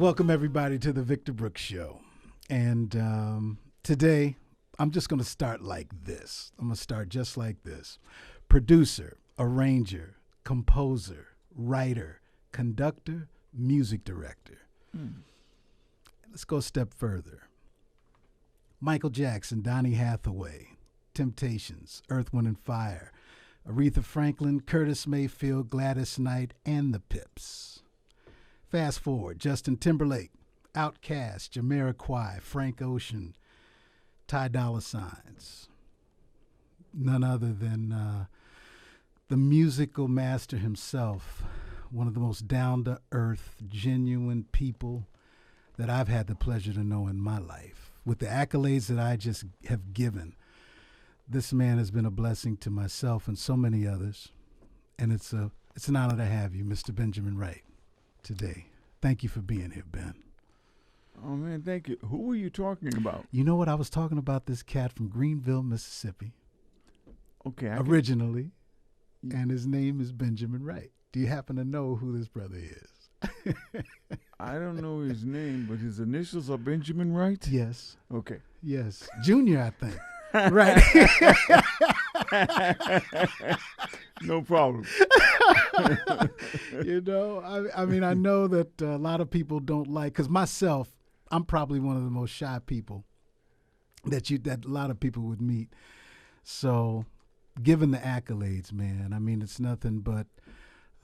Welcome, everybody, to the Victor Brooks Show. And today, I'm just going to start like this. I'm going to start just like this. Producer, arranger, composer, writer, conductor, music director. Let's go a step further. Michael Jackson, Donny Hathaway, Temptations, Earth, Wind and Fire, Aretha Franklin, Curtis Mayfield, Gladys Knight, and the Pips. Fast forward, Justin Timberlake, Outkast, Jamiroquai, Frank Ocean, Dolla Signs. None other than the musical master himself, one of the most down-to-earth, genuine people that I've had the pleasure to know in my life. With the accolades that I just have given, this man has been a blessing to myself and so many others. And it's an honor to have you, Mr. Benjamin Wright, today. Thank you for being here, Ben. Oh, man, thank you. Who were you talking about? You know what? I was talking about this cat from Greenville, Mississippi. Okay. Originally. And his name is Benjamin Wright. Do you happen to know who this brother is? I don't know his name, but his initials are Benjamin Wright? Yes. Okay. Yes. Junior, I think. Right. No problem. You know, I mean, I know that a lot of people don't like, because myself, I'm probably one of the most shy people that a lot of people would meet. So, given the accolades, man, I mean, it's nothing but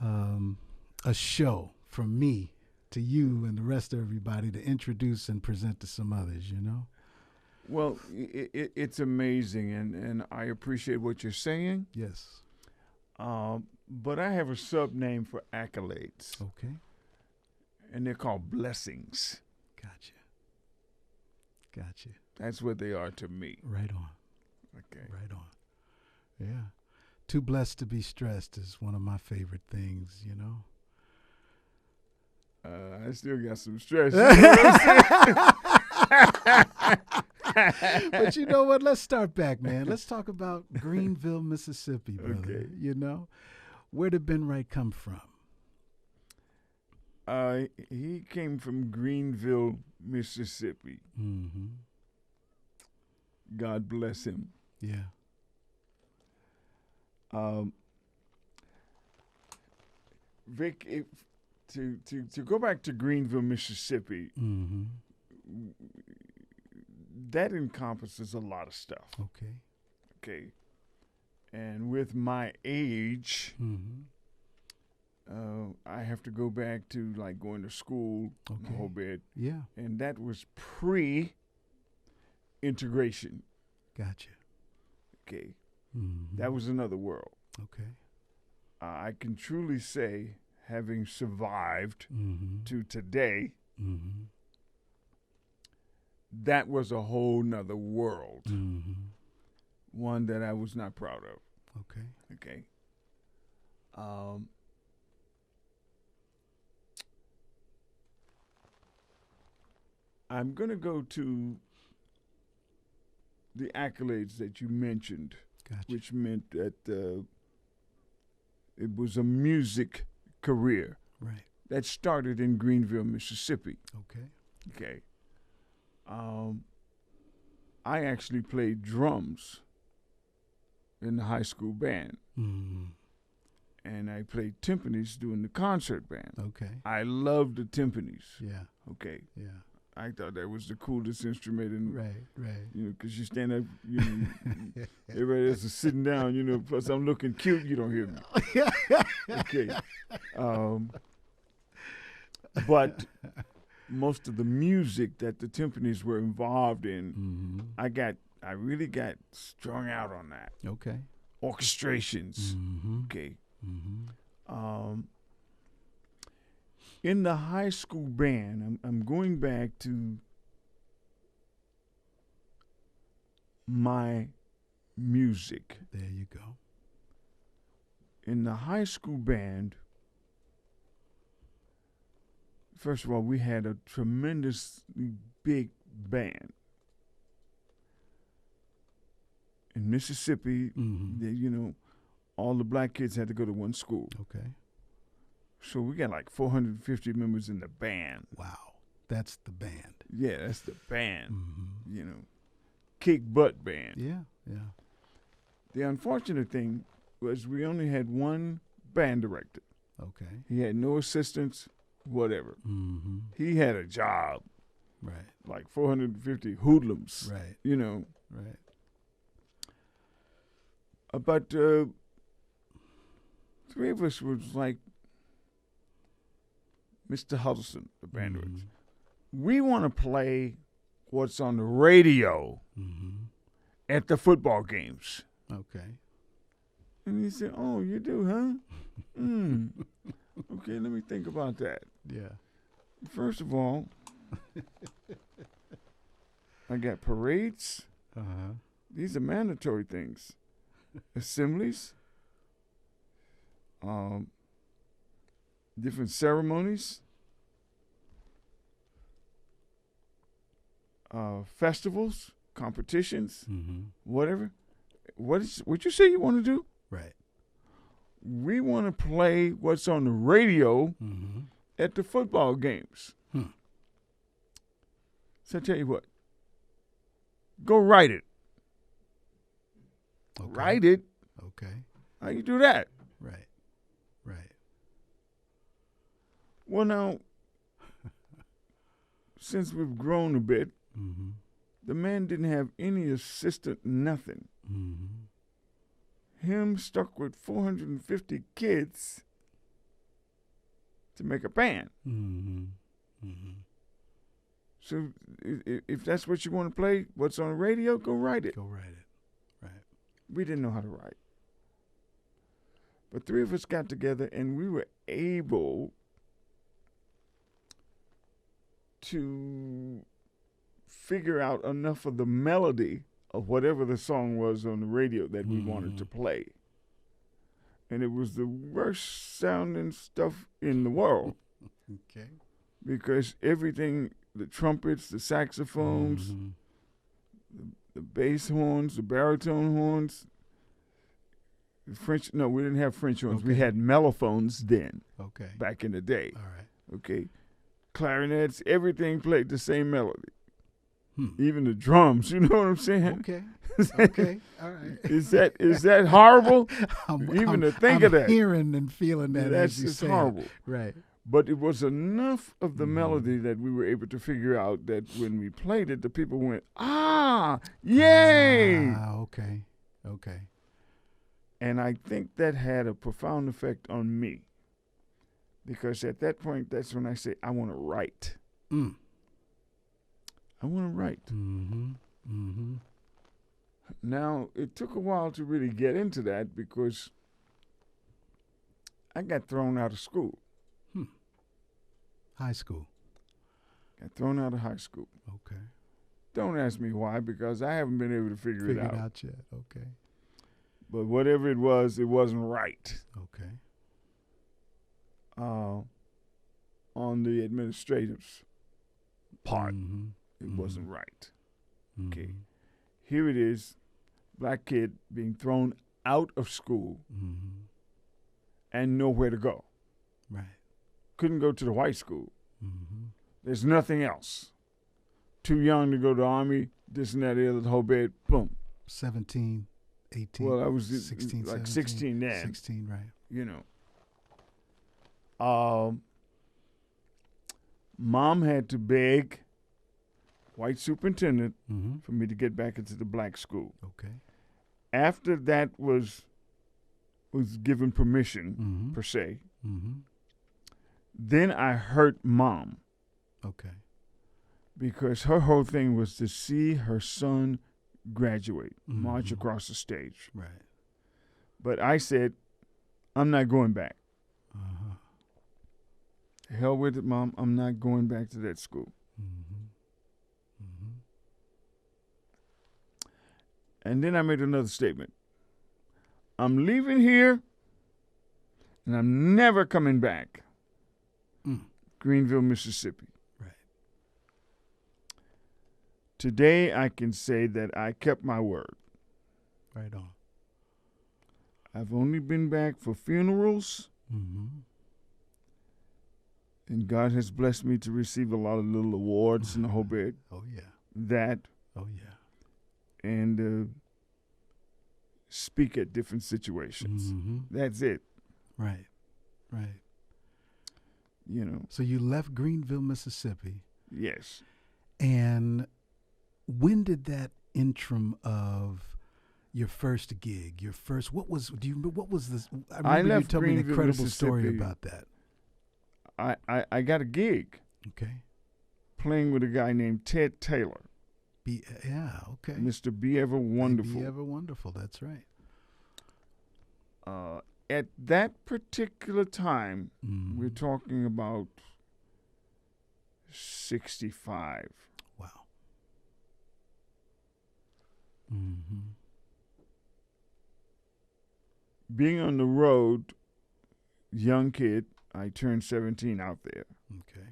a show from me to you and the rest of everybody to introduce and present to some others, you know? Well, it's amazing, and I appreciate what you're saying. Yes. But I have a sub-name for accolades. Okay. And they're called blessings. Gotcha. That's what they are to me. Right on. Okay. Right on. Yeah. Too blessed to be stressed is one of my favorite things, you know? I still got some stress. But you know what? Let's start back, man. Let's talk about Greenville, Mississippi, brother. Okay. You know? Where did Ben Wright come from? He came from Greenville, Mississippi. Mm-hmm. God bless him. Yeah. Vic, to go back to Greenville, Mississippi, Mm-hmm. that encompasses a lot of stuff. Okay. Okay. And with my age, Mm-hmm. I have to go back to like going to school Okay. a whole bit. Yeah. And that was pre-integration. Gotcha. Okay. Mm-hmm. That was another world. Okay. I can truly say, having survived Mm-hmm. to today, Mm-hmm. that was a whole nother world. Mm-hmm. One that I was not proud of. Okay. Okay. I'm going to go to the accolades that you mentioned, Gotcha. which meant that it was a music career Right. that started in Greenville, Mississippi. Okay. Okay. I actually played drums in the high school band, Mm-hmm. and I played timpanis doing the concert band. Okay. I loved the timpanis. Yeah. Okay. Yeah. I thought that was the coolest instrument, and Right. you know, because you stand up, you know, everybody else is sitting down, you know. Plus, I'm looking cute, you don't hear me. Okay, but most of the music that the timpanis were involved in, Mm-hmm. I really got strung out on that. Okay. Orchestrations, Mm-hmm. okay. Mm-hmm. In the high school band, I'm going back to my music. There you go. In the high school band, first of all, we had a tremendously big band. In Mississippi, Mm-hmm. all the black kids had to go to one school. Okay. So we got like 450 members in the band. Wow. That's the band. Yeah, that's the band. Mm-hmm. You know, kick butt band. Yeah, yeah. The unfortunate thing was we only had one band director. Okay. He had no assistants, whatever. Mm-hmm. He had a job, Right. like 450 hoodlums. Right. You know. Right. But three of us was like Mr. Huddleston, the band director. We want to play what's on the radio at the football games. Okay. And he said, "Oh, you do, huh? Okay, let me think about that. Yeah. First of all, I got parades. Uh-huh. These are mandatory things. Assemblies. Different ceremonies. Festivals, competitions, whatever. What you say you want to do? Right. We want to play what's on the radio at the football games. So I tell you what, go write it. Okay. Write it. Okay. How you do that? Right. Right. Well, now, since we've grown a bit, the man didn't have any assistant, nothing. Him stuck with 450 kids to make a band. So if that's what you want to play, what's on the radio, go write it. Go write it. Right. We didn't know how to write. But three of us got together and we were able to figure out enough of the melody of whatever the song was on the radio that we wanted to play. And it was the worst sounding stuff in the world. Okay. Because everything, the trumpets, the saxophones, the bass horns, the baritone horns, the French, no, we didn't have French horns. We had mellophones then. Okay. Back in the day. All right. Okay. Clarinets, everything played the same melody. Even the drums, you know what I'm saying? Okay. Okay. All right. Is that horrible? Even to think of that. I'm hearing and feeling that. That's as you just say. horrible. Right. But it was enough of the melody that we were able to figure out that when we played it, the people went, yay! Okay. Okay. And I think that had a profound effect on me. Because at that point, that's when I say, I want to write. I want to write. Now, it took a while to really get into that because I got thrown out of school. High school. Got thrown out of high school. Okay. Don't ask me why, because I haven't been able to figure it out. Yet. Okay. But whatever it wasn't right. Okay. On the administrative part, it wasn't right. Okay. Here it is, black kid being thrown out of school and nowhere to go. Right. Couldn't go to the white school. There's nothing else. Too young to go to the army, this and that, the other, the whole bed, boom. 17, 18. Well, I was 16, like 17, 16 then. 16, right. You know. Mom had to beg white superintendent for me to get back into the black school. Okay. After that was given permission, per se, then I hurt Mom. Okay. Because her whole thing was to see her son graduate, march across the stage. Right. But I said, I'm not going back. Hell with it, Mom. I'm not going back to that school. And then I made another statement. I'm leaving here, and I'm never coming back. Greenville, Mississippi. Right. Today, I can say that I kept my word. Right on. I've only been back for funerals. And God has blessed me to receive a lot of little awards and the whole bit. Oh, yeah. That. Oh, yeah. And speak at different situations. Mm-hmm. That's it. Right. Right. You know. So you left Greenville, Mississippi. Yes. And when did that interim of your first gig, what was this? I remember you told me an incredible story about that. I got a gig. Okay. Playing with a guy named Ted Taylor. Okay. Mr. Be Ever Wonderful. Be Ever Wonderful, that's right. At that particular time, we're talking about 65. Wow. Mm-hmm. Being on the road, young kid, I turned 17 out there. Okay.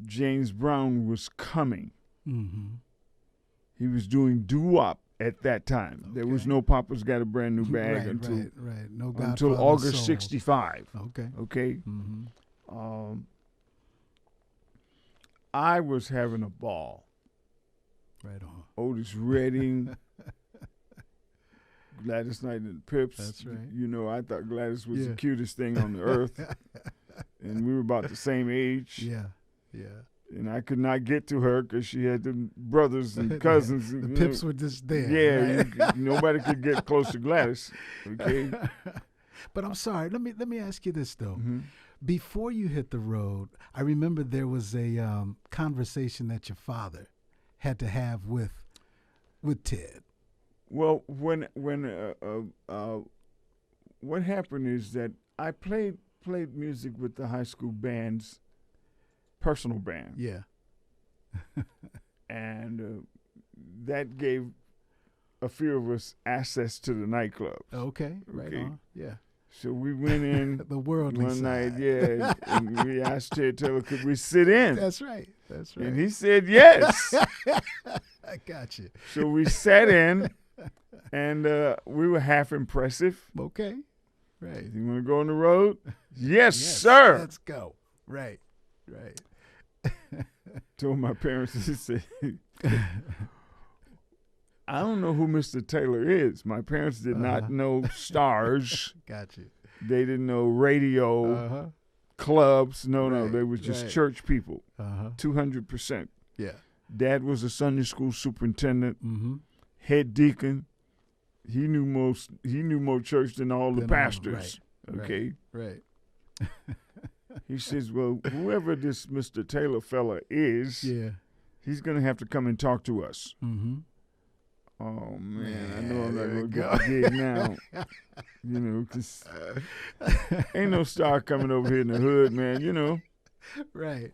James Brown was coming. Mm-hmm. He was doing doo-wop at that time. Okay. There was no Papa's Got a Brand New Bag until August 65. Okay. Mm-hmm. I was having a ball. Right on. Otis Redding, Gladys Knight and the Pips. That's right. You know, I thought Gladys was the cutest thing on the earth. And we were about the same age. Yeah. And I could not get to her because she had the brothers and cousins. The Pips were just there. Yeah, right? Nobody could get close to Gladys. Okay. But I'm sorry. Let me ask you this though. Mm-hmm. Before you hit the road, I remember there was a conversation that your father had to have with Ted. Well, when what happened is that I played music with the high school band's personal band. Yeah. And that gave a few of us access to the nightclubs. Okay, right on. Yeah. So we went in the worldly one side. night, yeah, and we asked Ted Taylor, could we sit in? That's right. And he said yes. I got you. So we sat in, and we were half impressive. Okay. Right. You want to go on the road? Yes, sir. Let's go. Right. Told my parents, he said, I don't know who Mr. Taylor is. My parents did not know stars. Got you. They didn't know radio clubs. No, they were just church people. 200%. Yeah. Dad was a Sunday school superintendent, head deacon. He knew more church than all the pastors. Okay. Right. He says, well, whoever this Mr. Taylor fella is, he's going to have to come and talk to us. Mm-hmm. Oh, man, I know I'm not going to get the gig now. You know, because ain't no star coming over here in the hood, man, you know. Right.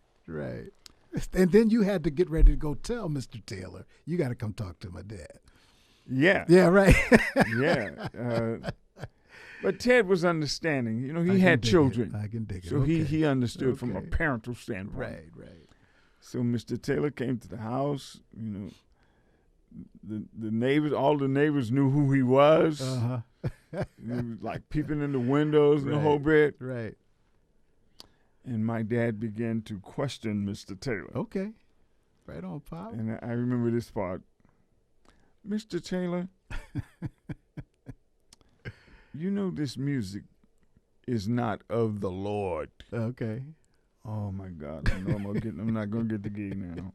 And then you had to get ready to go tell Mr. Taylor, you got to come talk to my dad. Yeah. Yeah, right. Yeah. But Ted was understanding. You know, he had children. I can dig it. So he understood from a parental standpoint. Right. So Mr. Taylor came to the house, you know. The neighbors, all the neighbors knew who he was. He was like peeping in the windows and the whole bit. Right. And my dad began to question Mr. Taylor. Okay. Right on, Pop. And I remember this part. Mr. Taylor, you know this music is not of the Lord. Okay. Oh my God! I know I'm not gonna get the gig now.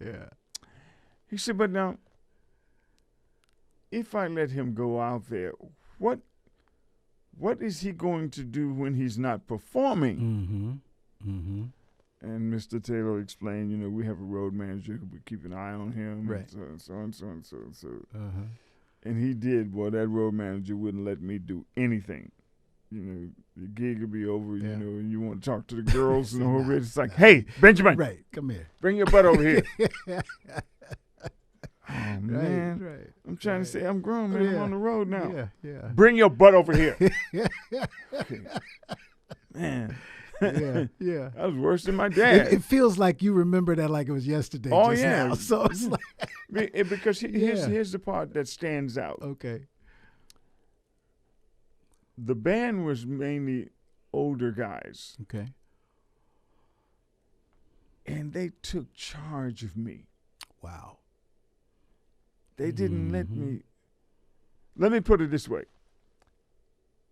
Yeah. He said, but now, if I let him go out there, what is he going to do when he's not performing? And Mr. Taylor explained, you know, we have a road manager who would keep an eye on him. Right. And so. And he did. Well, that road manager wouldn't let me do anything. You know, the gig would be over, you know, and you want to talk to the girls and the whole bit. It's like, hey, Benjamin. Right, come here. Bring your butt over here. Oh, man. Right. I'm trying to say, I'm grown, man. I'm on the road now. Yeah. Bring your butt over here. Okay. Man. Yeah. That was worse than my dad. It feels like you remember that like it was yesterday. Oh, just yeah. Now. So it's like. Because here's the part that stands out. Okay. the band was mainly older guys. Okay. And they took charge of me. Wow. They didn't let me. Let me put it this way.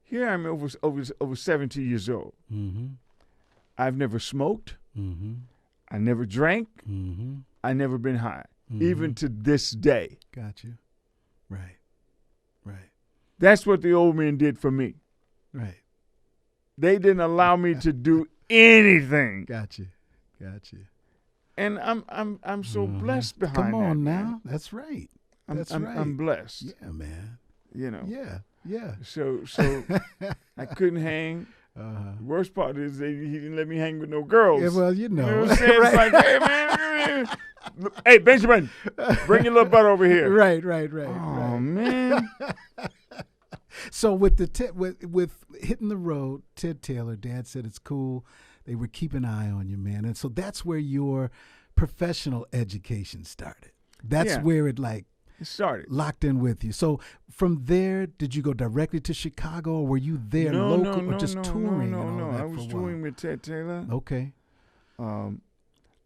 Here I'm over 70 years old. Mm-hmm. I've never smoked. Mm-hmm. I never drank. Mm-hmm. I never been high, Mm-hmm. even to this day. Got you. Right. Right. That's what the old men did for me. Right. They didn't allow me to do anything. Got you. Got you. And I'm so blessed behind Come on that, now. man. That's right. That's I'm, right. I'm blessed. Yeah, man. You know. Yeah. Yeah. So I couldn't hang. The worst part is he didn't let me hang with no girls. Yeah, well, you know. You know what I'm saying? Right. It's like, hey, man. Hey, Benjamin, bring your little butt over here. Right. Oh, man. So with with hitting the road, Ted Taylor, Dad said it's cool. They would keep an eye on you, man. And so that's where your professional education started. That's where it It started. locked in with you. So from there, did you go directly to Chicago, or were you there local or just touring? No. I was touring with Ted Taylor. Okay.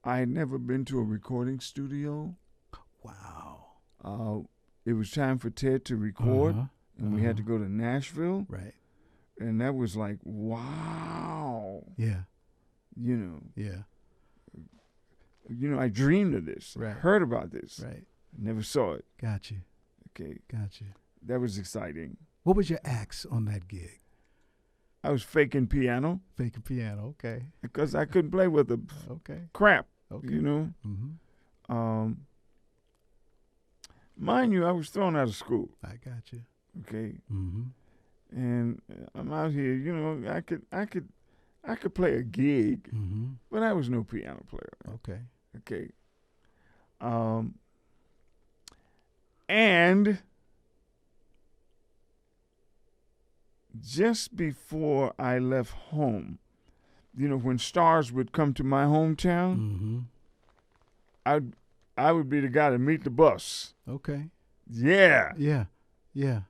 I had never been to a recording studio. Wow. It was time for Ted to record, and we had to go to Nashville. Right. And that was like, wow. Yeah. You know. Yeah. I dreamed of this. Right. Heard about this. Right. Never saw it. Got you. Okay. Got you. That was exciting. What was your acts on that gig? I was faking piano Faking piano. Okay. because I couldn't play with the Okay. crap, Okay. you know. Mm-hmm. Mind you, I was thrown out of school, I got you. okay? Mm-hmm. And I'm out here, I could play a gig, Mm-hmm. but I was no piano player, Okay. okay? And just before I left home, when stars would come to my hometown, Mm-hmm. I would be the guy to meet the bus. Okay. Yeah. Yeah. Yeah.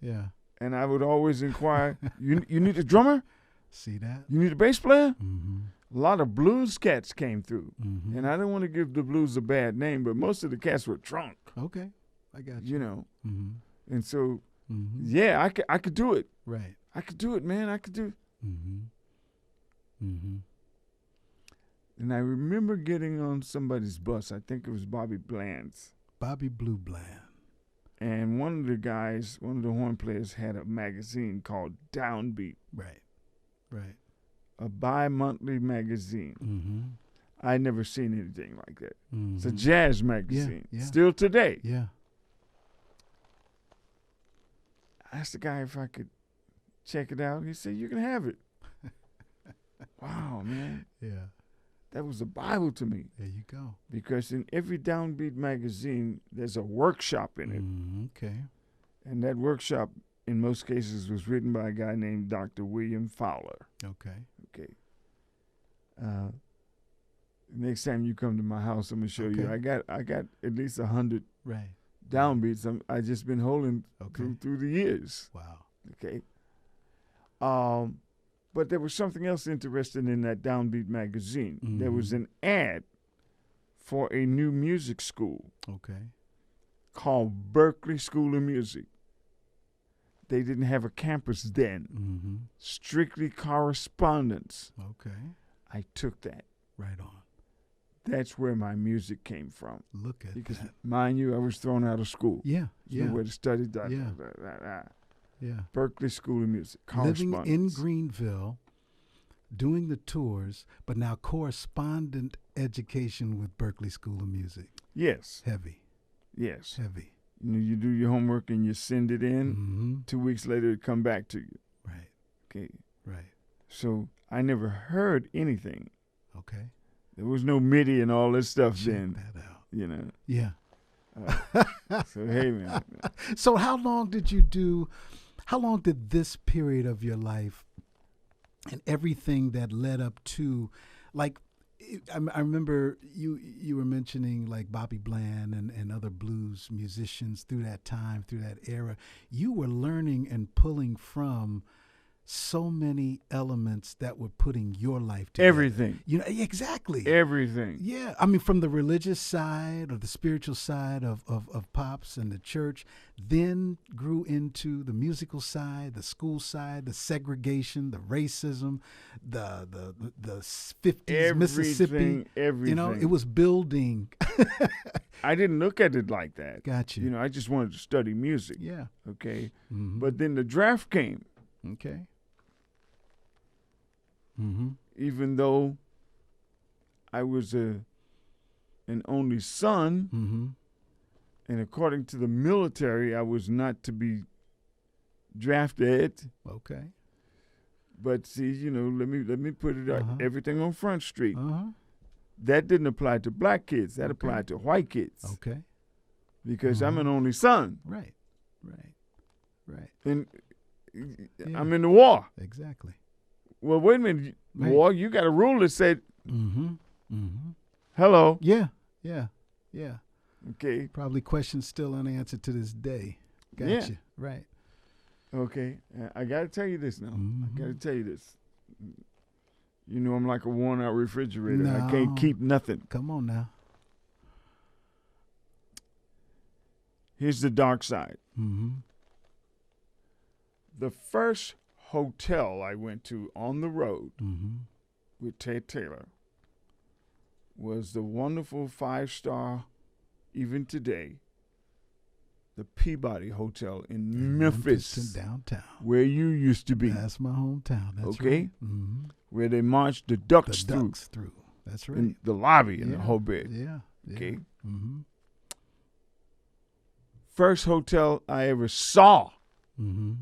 Yeah. And I would always inquire, you need a drummer? See that? You need a bass player? Mm-hmm. A lot of blues cats came through. Mm-hmm. And I don't want to give the blues a bad name, but most of the cats were drunk, Okay. I got you. Mm-hmm. And so, Mm-hmm. yeah, I could do it. Right. I could do it, man. I could do it. Mm-hmm. Mm-hmm. And I remember getting on somebody's bus. I think it was Bobby Bland's. Bobby Blue Bland. And one of the horn players had a magazine called Downbeat, Right. Right. a bi-monthly magazine. Mm-hmm. I'd never seen anything like that. Mm-hmm. It's a jazz magazine. Yeah. Still today. Yeah. I asked the guy if I could check it out. He said, you can have it. Wow, man. Yeah. That was the Bible to me. There you go. Because in every Downbeat magazine, there's a workshop in it. Mm-hmm. Okay. And that workshop, in most cases, was written by a guy named Dr. William Fowler. Okay. Okay. Next time you come to my house, I'm gonna show you. Okay. I got at least 100 Right. downbeats. I just been holding Okay. through the years. Wow. Okay. But there was something else interesting in that Downbeat magazine. Mm-hmm. There was an ad for a new music school Okay. called Berkeley School of Music. They didn't have a campus then. Mm-hmm. Strictly correspondence. Okay. I took that. Right on. That's where my music came from. Look at Because, that. mind you, I was thrown out of school. Yeah. There's Yeah. nowhere to study. Yeah. Yeah. Berkeley School of Music. Living in Correspondence. Greenville, doing the tours, but now correspondent education with Berkeley School of Music. Yes. Heavy. Yes. Heavy. You do your homework and you send it in. Mm-hmm. 2 weeks later, it come back to you. Right. Okay. Right. So I never heard anything. Okay. There was no MIDI and all this stuff Check then. that out. You know. Yeah. So hey, man. So how long did this period of your life and everything that led up to, like, I remember you were mentioning like Bobby Bland and other blues musicians through that time, through that era. You were learning and pulling from so many elements that were putting your life together. Everything. Exactly. Everything. Yeah. I mean, from the religious side or the spiritual side of Pops and the church, then grew into the musical side, the school side, the segregation, the racism, the 50s Mississippi. Everything. It was building. I didn't look at it like that. Got you. I just wanted to study music. Yeah. Okay. Mm-hmm. But then the draft came. Okay. Mm-hmm. Even though I was an only son, mm-hmm. and according to the military, I was not to be drafted. Okay. But see, let me put it everything on Front Street. Uh-huh. That didn't apply to black kids. That applied to white kids. Okay. Because I'm an only son. Right. And I'm in the war. Exactly. Well, wait a minute. Right. War, you got a rule that said, Mm-hmm. hello. Yeah. Okay. Probably questions still unanswered to this day. Gotcha. Right. Okay. I got to tell you this now. Mm-hmm. I got to tell you this. I'm like a worn-out refrigerator. No. I can't keep nothing. Come on now. Here's the dark side. Mm-hmm. The first hotel I went to on the road Mm-hmm. with Ted Taylor was the wonderful 5-star, even today, the Peabody Hotel in Memphis, downtown, where you used to be. That's my hometown. That's okay, right. Mm-hmm. where they marched the ducks through. That's right. In the lobby and the whole bit. Yeah. Okay. Mm-hmm. First hotel I ever saw. Mm-hmm.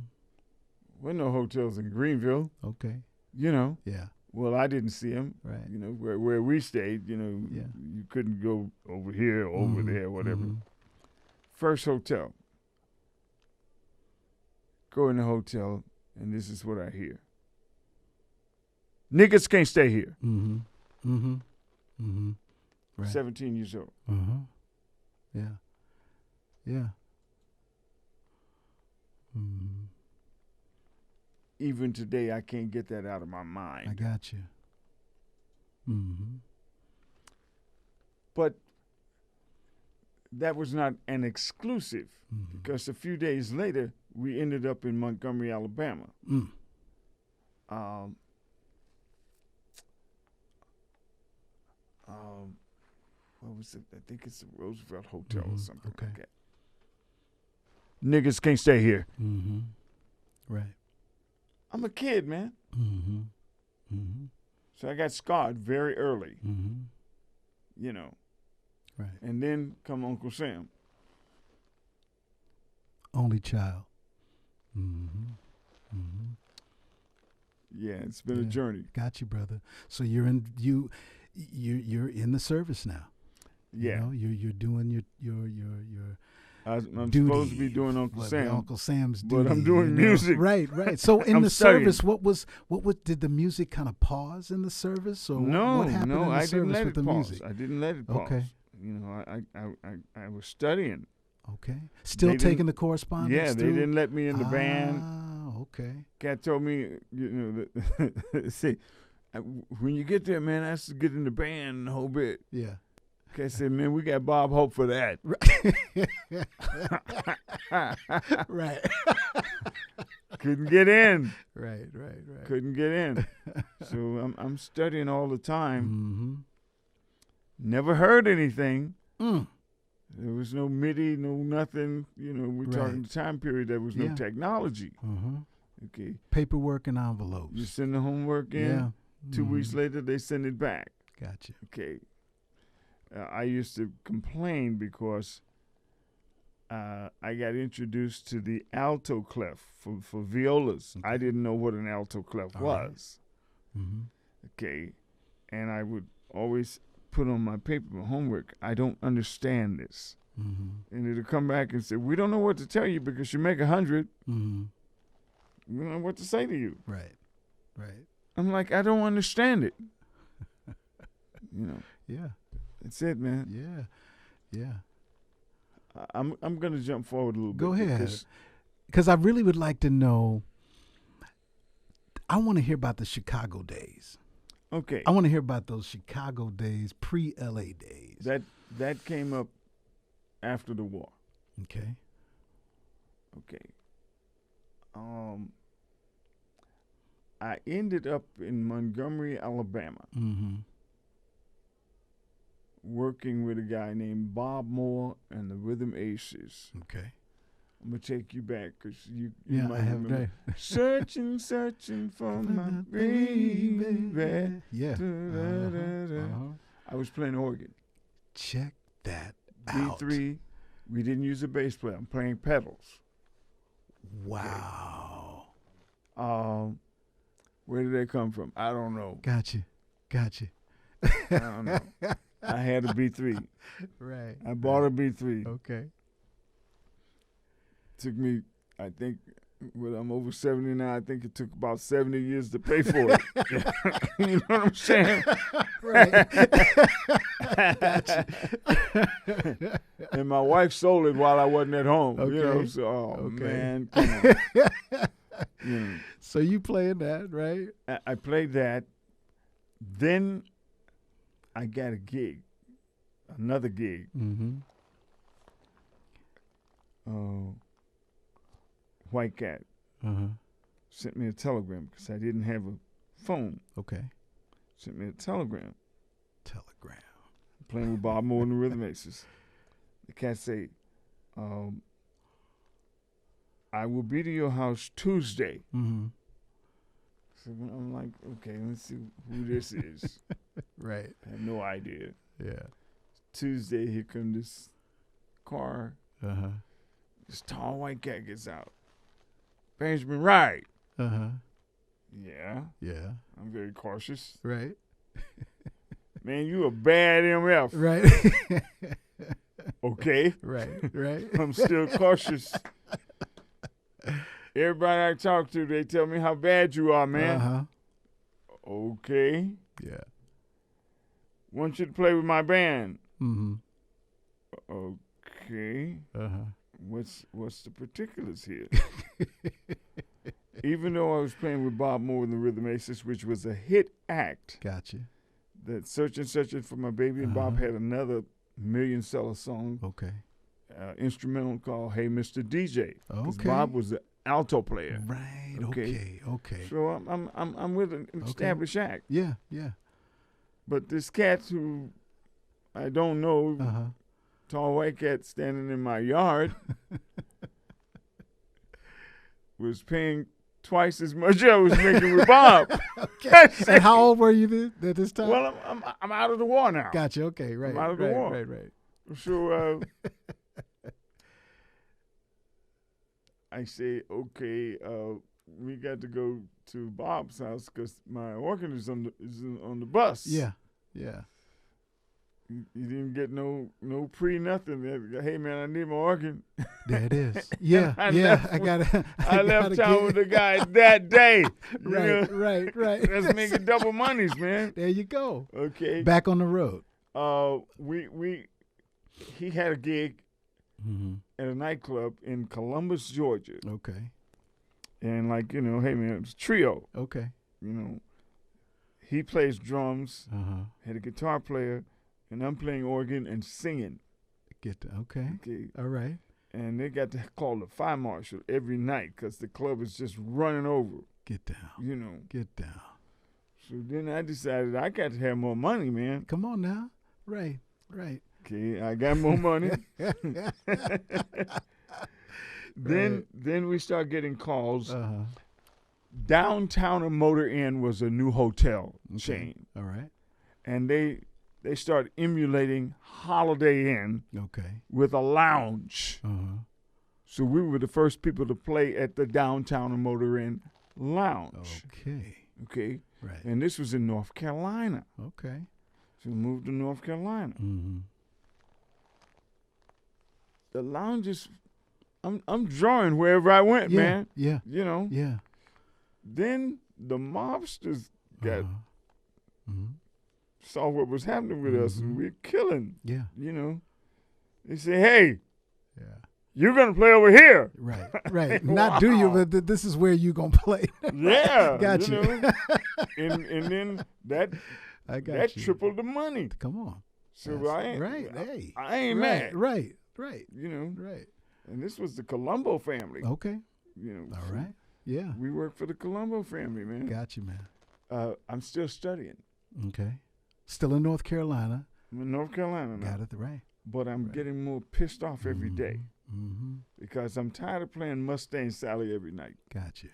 Wasn't no hotels in Greenville. Okay. Yeah. Well, I didn't see them. Right. Where we stayed, you couldn't go over here, over there, whatever. Mm-hmm. First hotel. Go in the hotel, and this is what I hear. Niggas can't stay here. Mm-hmm. Mm-hmm. Mm-hmm. Right. 17 years old. Uh-huh. Yeah. Yeah. Mm-hmm. Even today, I can't get that out of my mind. I got you. Mm-hmm. But that was not an exclusive, because a few days later, we ended up in Montgomery, Alabama. Mm. What was it? I think it's the Roosevelt Hotel or something Okay. like that. Niggas can't stay here. Mm-hmm. Right. I'm a kid, man. Mm-hmm. Mm-hmm. So I got scarred very early, Mm-hmm. Right. And then come Uncle Sam. Only child. Mm-hmm. Mm-hmm. Yeah, it's been a journey. Got you, brother. So you're in the service now. Yeah. You're doing your I'm duty, supposed to be doing Uncle Sam. Uncle Sam's duty. But I'm doing music. Right. So in the studying. service, what did the music kind of pause in the service, or no, what happened in the I service didn't let with it the pause. music? I didn't let it pause. Okay. I was studying. Okay. Still taking the correspondence. Yeah, they didn't let me in the band. Ah, okay. Cat told me, see, when you get there, man, I have to get in the band and the whole bit. Yeah. Cat said, man, we got Bob Hope for that. Right. Couldn't get in. Right. Couldn't get in. So I'm studying all the time. Mm-hmm. Never heard anything. Mm. There was no MIDI, no nothing. We're talking the time period. There was no technology. Mm-hmm. Okay. Paperwork and envelopes. You send the homework in. Yeah. 2 weeks later, they send it back. Gotcha. Okay. I used to complain because I got introduced to the alto clef for violas. Okay. I didn't know what an alto clef was. Right. Mm-hmm. Okay. And I would always put on my paper homework, I don't understand this. Mm-hmm. And it'll come back and say, we don't know what to tell you because you make 100. Mm-hmm. We don't know what to say to you. Right. I'm like, I don't understand it. Yeah. That's it, man. Yeah. I'm gonna jump forward a little bit. Go ahead. Because I really would like to know. I want to hear about the Chicago days. Okay. I want to hear about those Chicago days, pre-LA days. That came up after the war. Okay. I ended up in Montgomery, Alabama, working with a guy named Bob Moore and the Rhythm Aces. Okay. I'm gonna take you back because you Yeah, might I have remember. that. Searching for my baby. Yeah. I was playing organ. Check that out. B3. We didn't use a bass player. I'm playing pedals. Wow. Okay. Where did they come from? I don't know. Gotcha. I don't know. I had a B3. Right. I bought a B3. Okay. Took me, I think, when I'm over 70 now, I think it took about 70 years to pay for it. You know what I'm saying? Right. And my wife sold it while I wasn't at home. Okay. You know, so, Okay. man, come on. So you playing that, right? I played that. Then I got a gig, another gig. White Cat sent me a telegram because I didn't have a phone. Okay. Sent me a telegram. Telegram. Playing with Bob Moore and the Rhythm Aces. The cat say, I will be to your house Tuesday. So I'm like, okay, let's see who this is. Right. I have no idea. Yeah. Tuesday, here comes this car. This tall white cat gets out. Benjamin Wright. Yeah. Yeah. I'm very cautious. Right. Man, you a bad MF. Right. Okay. Right. I'm still cautious. Everybody I talk to, they tell me how bad you are, man. Okay. Yeah. Want you to play with my band. Okay. What's the particulars here? Even though I was playing with Bob Moore and the Rhythm Aces, which was a hit act. Gotcha. That Searching for My Baby, and Bob had another million-seller song. Okay. Instrumental called Hey Mr. DJ. Because Okay. Bob was the alto player. Right. Okay. So I'm with an established act. Yeah. But this cat who I don't know, tall white cat standing in my yard, was paying twice as much I was making with Bob. Okay. And how old were you at this time? Well, I'm out of the war now. Gotcha. Okay. Right. I'm out of the war. Right. So I say, okay, we got to go to Bob's house because my organ is on the bus. Yeah. You didn't get no nothing. Hey man, I need my organ. There it is. Yeah. I left town with the guy that day. Right. That's making double monies, man. There you go. Okay. Back on the road. He had a gig at a nightclub in Columbus, Georgia. Okay. And hey man, it was a trio. Okay. He plays drums, had a guitar player, and I'm playing organ and singing. Okay. All right. And they got to call the fire marshal every night because the club is just running over. Get down. Get down. So then I decided I got to have more money, man. Come on now. Right. Okay, I got more money. Then we start getting calls. Downtown and Motor Inn was a new hotel chain. All right. And they start emulating Holiday Inn with a lounge. So we were the first people to play at the Downtown and Motor Inn lounge. Okay. Right. And this was in North Carolina. Okay. So we moved to North Carolina. The lounges, I'm drawing wherever I went, man. Yeah. Then the mobsters got saw what was happening with us, and we're killing. Yeah. You know, they say, "Hey, Yeah. you're gonna play over here." Right. Right. Not do you, but this is where you gonna play. Yeah. Got you. Know? and then that I got that you. tripled the money. Come on. So That's I ain't right. Hey. I ain't Right. mad. Right. Right. You know. Right. And this was the Colombo family. Okay. You know. All so right. Yeah. We work for the Colombo family, man. Got you, man. I'm still studying. Okay. Still in North Carolina. I'm in North Carolina now. Got it right. But I'm getting more pissed off every day Mm-hmm. because I'm tired of playing Mustang Sally every night. Got you.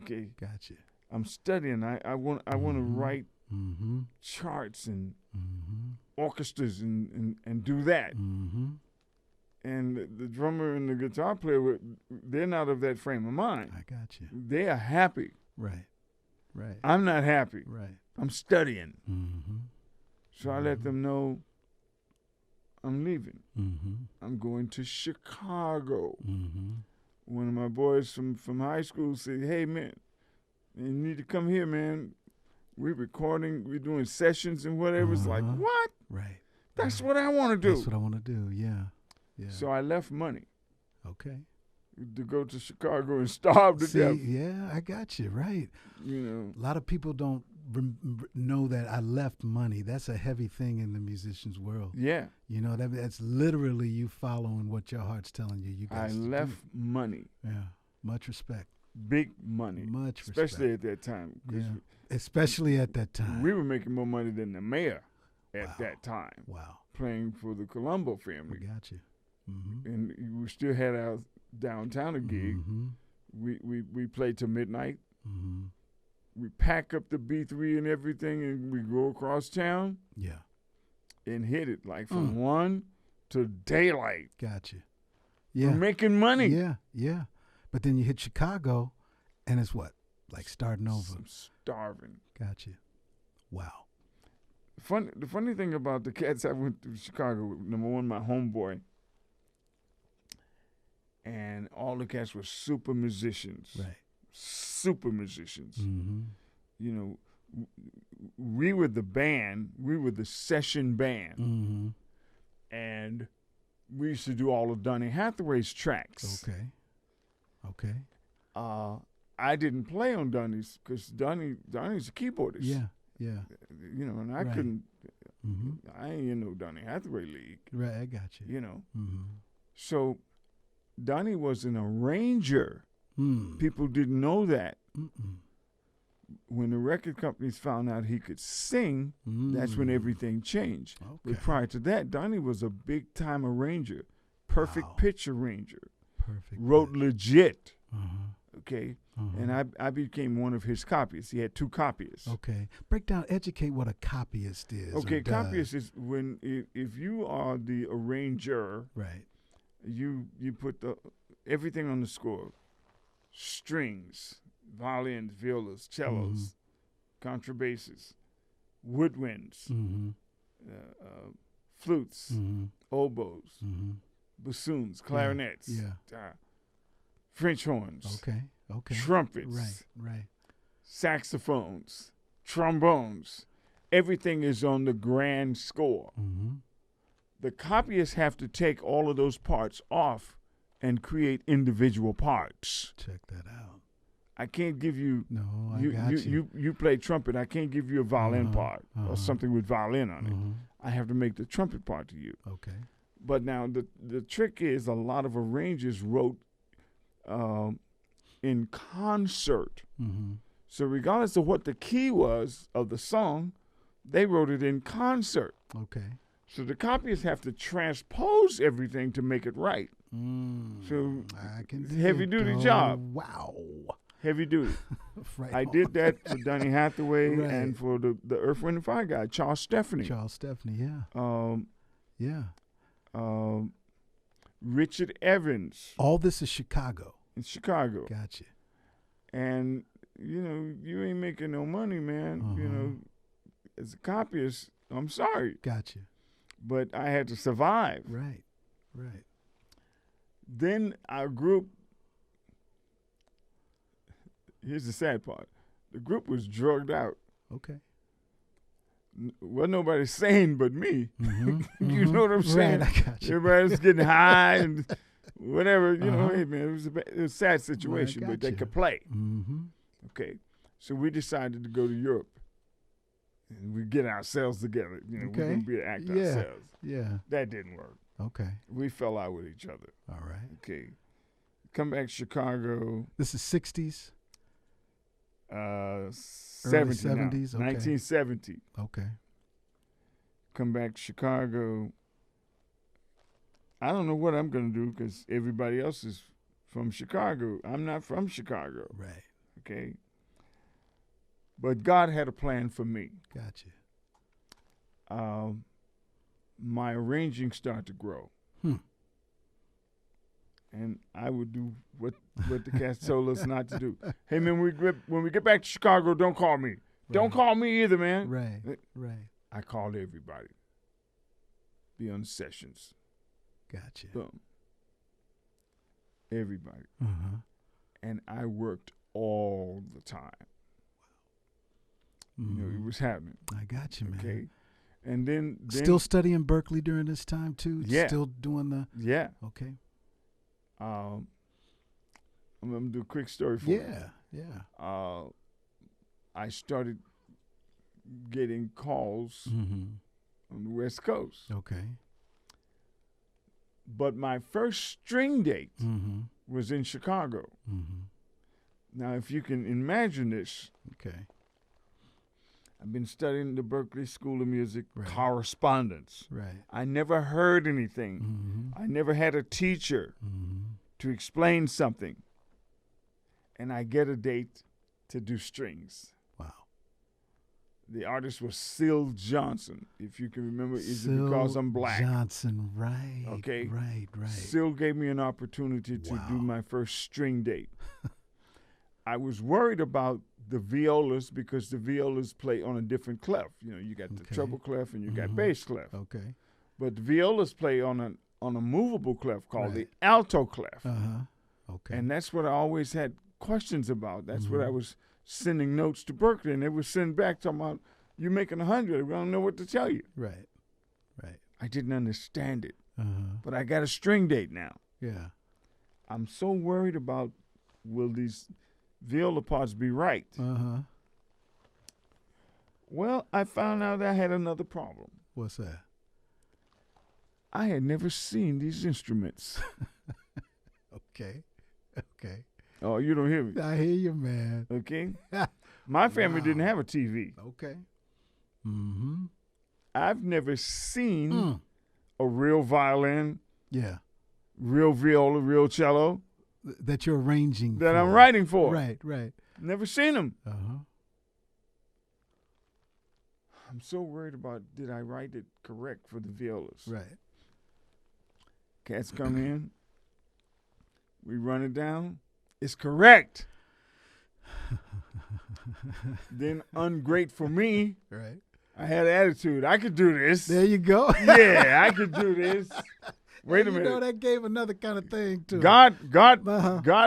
Okay. Got you. I'm studying. I want to write Mm-hmm. charts and Mm-hmm. orchestras and do that. Mm-hmm. And the drummer and the guitar player, they're not of that frame of mind. I got you. They are happy. Right. Right. I'm not happy. Right. I'm studying. Mm-hmm. So I let them know I'm leaving. Mm-hmm. I'm going to Chicago. Mm-hmm. One of my boys from high school said, "Hey, man, you need to come here, man. We're recording. We're doing sessions and whatever." It's like, what? Right. That's what I want to do. That's what I want to do. Yeah. Yeah. So I left money Okay. to go to Chicago and starve to See, death. yeah, I got you. Right. You know. A lot of people don't know that I left money. That's a heavy thing in the musician's world. Yeah. You know, that's literally you following what your heart's telling you. You I guys left money. Yeah. Much respect. Big money. Much especially respect. at that time. 'Cause Yeah. Especially at that time. we were making more money than the mayor at Wow. that time, Wow. playing for the Colombo I family. got you. Mm-hmm. And we still had our downtown gig. Mm-hmm. We played till midnight. Mm-hmm. We pack up the B3 and everything, and we go across town Yeah. and hit it like from 1 to daylight. Got you. We're Yeah. making money. Yeah. Yeah. But then you hit Chicago, and it's what? Like starting over. I'm starving. Got you. Wow. The funny thing about the cats I went to Chicago with, number one, my homeboy, and all the cats were super musicians. Right. Super musicians. Mm-hmm. You know, we were the band. We were the session band. Mm-hmm. And we used to do all of Donny Hathaway's tracks. Okay. Okay. I didn't play on Donny's because Donny's a keyboardist. Yeah. Yeah. You know, and I Right. couldn't. Mm-hmm. I ain't in no Donny Hathaway league. Right. I got you. You know. Mm-hmm. So Donny was an arranger. Mm. People didn't know that. Mm-mm. When the record companies found out he could sing, that's when everything changed. Okay. But prior to that, Donny was a big-time arranger, perfect Wow. pitch arranger, Perfect. wrote legit, Uh-huh. okay? Uh-huh. And I became one of his copyists. He had 2 copyists. Okay. Break down, educate what a copyist is. Okay, or does. copyist is when if you are the arranger, Right. you put everything on the score, strings, violins, violas, cellos, contrabasses, woodwinds, Mm-hmm. flutes, Mm-hmm. oboes, Mm-hmm. bassoons, clarinets, Yeah. French horns, Okay. Okay. trumpets, Right. Right. saxophones, trombones. Everything is on the grand score. Mm-hmm. The copyists have to take all of those parts off and create individual parts. Check that out. I can't give you. No, I got you. You play trumpet. I can't give you a violin part uh-huh. or something with violin on it. Uh-huh. I have to make the trumpet part to you. Okay. But now the trick is a lot of arrangers wrote in concert. Mm-hmm. So regardless of what the key was of the song, they wrote it in concert. Okay. So the copyists have to transpose everything to make it right. So I can do heavy it, duty though. job. Wow. Heavy duty. Right. I did that for Donny Hathaway Right. and for the Earth, Wind & Fire guy, Charles Stephanie. Charles Stephanie. Yeah. Yeah. Richard Evans All this is Chicago. in Chicago. Gotcha. And, you know, you ain't making no money, man. You know, as a copyist, I'm sorry. Gotcha. But I had to survive. Right. Right. Then our group, here's the sad part. The group was drugged out. Okay. Wasn't nobody sane but me. Mm-hmm. You know what I'm saying? Right, I got you. Everybody was getting high and whatever. You know, Uh-huh. hey, man, it was a sad situation, got but they you. could play. Mm-hmm. Okay. So we decided to go to Europe. And we get ourselves together. You know, Okay. we're going to be an act Yeah. ourselves. Yeah. That didn't work. Okay. We fell out with each other. All right. Okay. Come back to Chicago. This is 60s? 70 now. 70s? Okay. 1970. Okay. Come back to Chicago. I don't know what I'm going to do because everybody else is from Chicago. I'm not from Chicago. Right. Okay. But God had a plan for me. Gotcha. My arranging started to grow. And I would do what the cats told us not to do. Hey, man, when we get back to Chicago, don't call me. Right. Don't call me either, man. Right, right. I called everybody. Be on the sessions. Gotcha. Boom. Everybody. Uh-huh. And I worked all the time. You know, it was happening. I got you, man. Okay. And then still studying Berkeley during this time too? Yeah. Still doing the Yeah. Okay. I'm gonna do a quick story for you. Yeah. I started getting calls on the West Coast. Okay. But my first string date was in Chicago. Now, if you can imagine this. Okay. I've been studying the Berkeley School of Music Right. correspondence. Right. I never heard anything. I never had a teacher to explain something. And I get a date to do strings. Wow. The artist was Syl Johnson. If you can remember, is it because I'm black? Johnson, right. Okay. Right. Syl gave me an opportunity to Wow. do my first string date. I was worried about the violas because the violas play on a different clef. You know, you got the treble clef and you got bass clef. Okay. But the violas play on a movable clef called Right. the alto clef. Okay. And that's what I always had questions about. That's what I was sending notes to Berkeley, and they would send back talking about, you're making 100. We don't know what to tell you. Right. Right. I didn't understand it. But I got a string date now. Yeah. I'm so worried about, will these viola parts be right? Well, I found out I had another problem. What's that? I had never seen these instruments. Okay. Okay. Oh, you don't hear me? I hear you, man. Okay. My family Wow. didn't have a TV. Okay. I've never seen a real violin, Yeah. real viola, real cello That you're arranging that for. I'm writing for. Right. Right. Never seen them. I'm so worried about, did I write it correct for the violas? Right. Cats come in. We run it down. It's correct. Then, ungreat for me, Right. I had attitude. I could do this. There you go. Yeah, I could do this. Wait a You minute. know, that gave another kind of thing too. God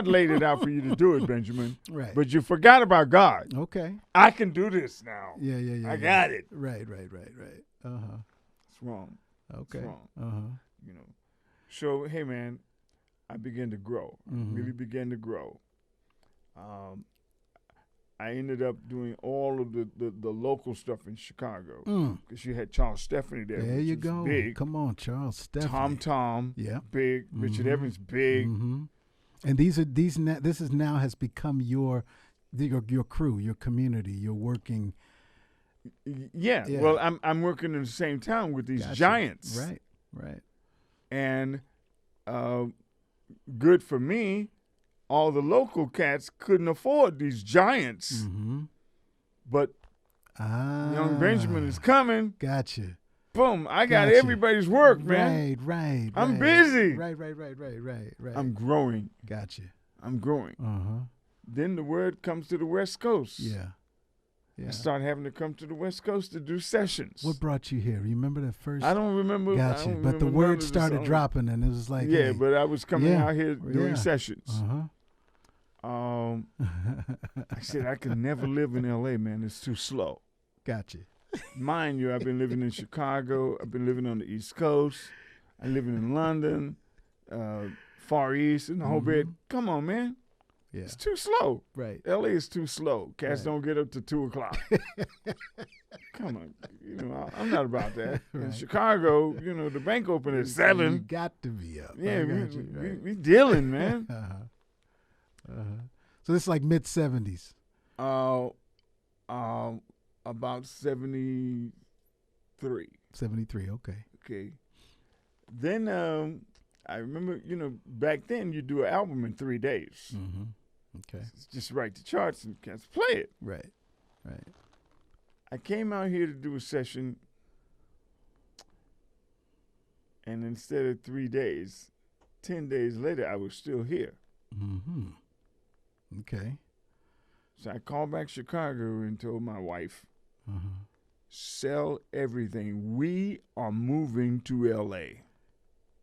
laid it out for you to do it, Benjamin. Right. But you forgot about God. Okay. I can do this now. Yeah. I got it. Right. It's wrong. Okay. It's wrong. You know. So, hey, man, I began to grow. I really began to grow. I ended up doing all of the local stuff in Chicago because you had Charles Stephanie there. There you go. Big. Come on, Charles Stephanie. Tom. Yeah. Big. Richard Evans. Big. And this is now has become your crew, your community. You're working. Yeah. Well, I'm working in the same town with these giants. Right. And good for me, all the local cats couldn't afford these giants. But young Benjamin is coming. Gotcha. Boom, I got everybody's work, man. Right. I'm busy. Right. I'm growing. Gotcha. I'm growing. Then the word comes to the West Coast. Yeah. I started having to come to the West Coast to do sessions. What brought you here? Remember that first? I don't remember. Gotcha. But the word started dropping, and it was like, yeah, hey. but I was coming out here doing sessions. I said I could never live in L.A., man. It's too slow. Gotcha. Mind you, I've been living in Chicago. I've been living on the East Coast. I'm living in London, Far East, and the whole bit. Come on, man. Yeah. It's too slow. Right. LA is too slow. Cats Right. don't get up to 2 o'clock. Come on. I'm not about that. In Right. Chicago, the bank open at You 7. got to be up. Yeah, I got you. Right. we dealing, man. So this is like mid 70s. About 73. 73. Okay. Okay. Then I remember, back then you do an album in 3 days. Mm-hmm. Okay. Just write the charts and cats play it. Right. Right. I came out here to do a session, and instead of 3 days, 10 days later, I was still here. Mm-hmm. Okay. So I called back Chicago and told my wife, sell everything. We are moving to L.A.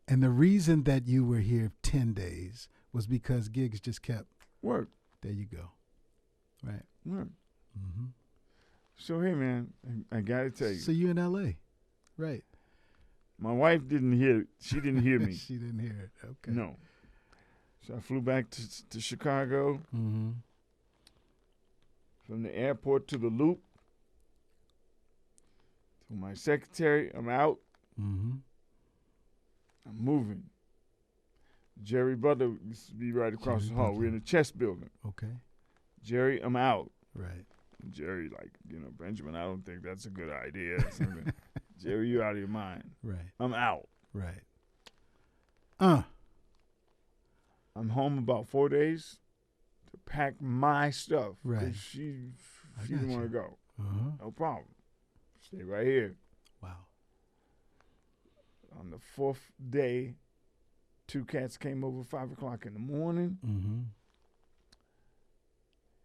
And the reason that you were here 10 days was because gigs just kept. Work. There you go. Right. Work. Mm-hmm. So, hey, man, I got to tell you. So you in L.A. Right. My wife didn't hear it. She didn't hear me. She didn't hear it. Okay. No. So I flew back to Chicago. Mm-hmm. From the airport to the Loop. To my secretary, I'm out. Mm-hmm. I'm moving. Jerry Butler used to be right across the hall. We're in the chess building. Okay. Jerry, I'm out. Right. And Jerry, Benjamin, I don't think that's a good idea. Jerry, you out of your mind. Right. I'm out. Right. I'm home about 4 days to pack my stuff. Right. She didn't want to go. Uh-huh. No problem. Stay right here. Wow. On the 4th day, 2 cats came over 5 o'clock in the morning. Mm-hmm.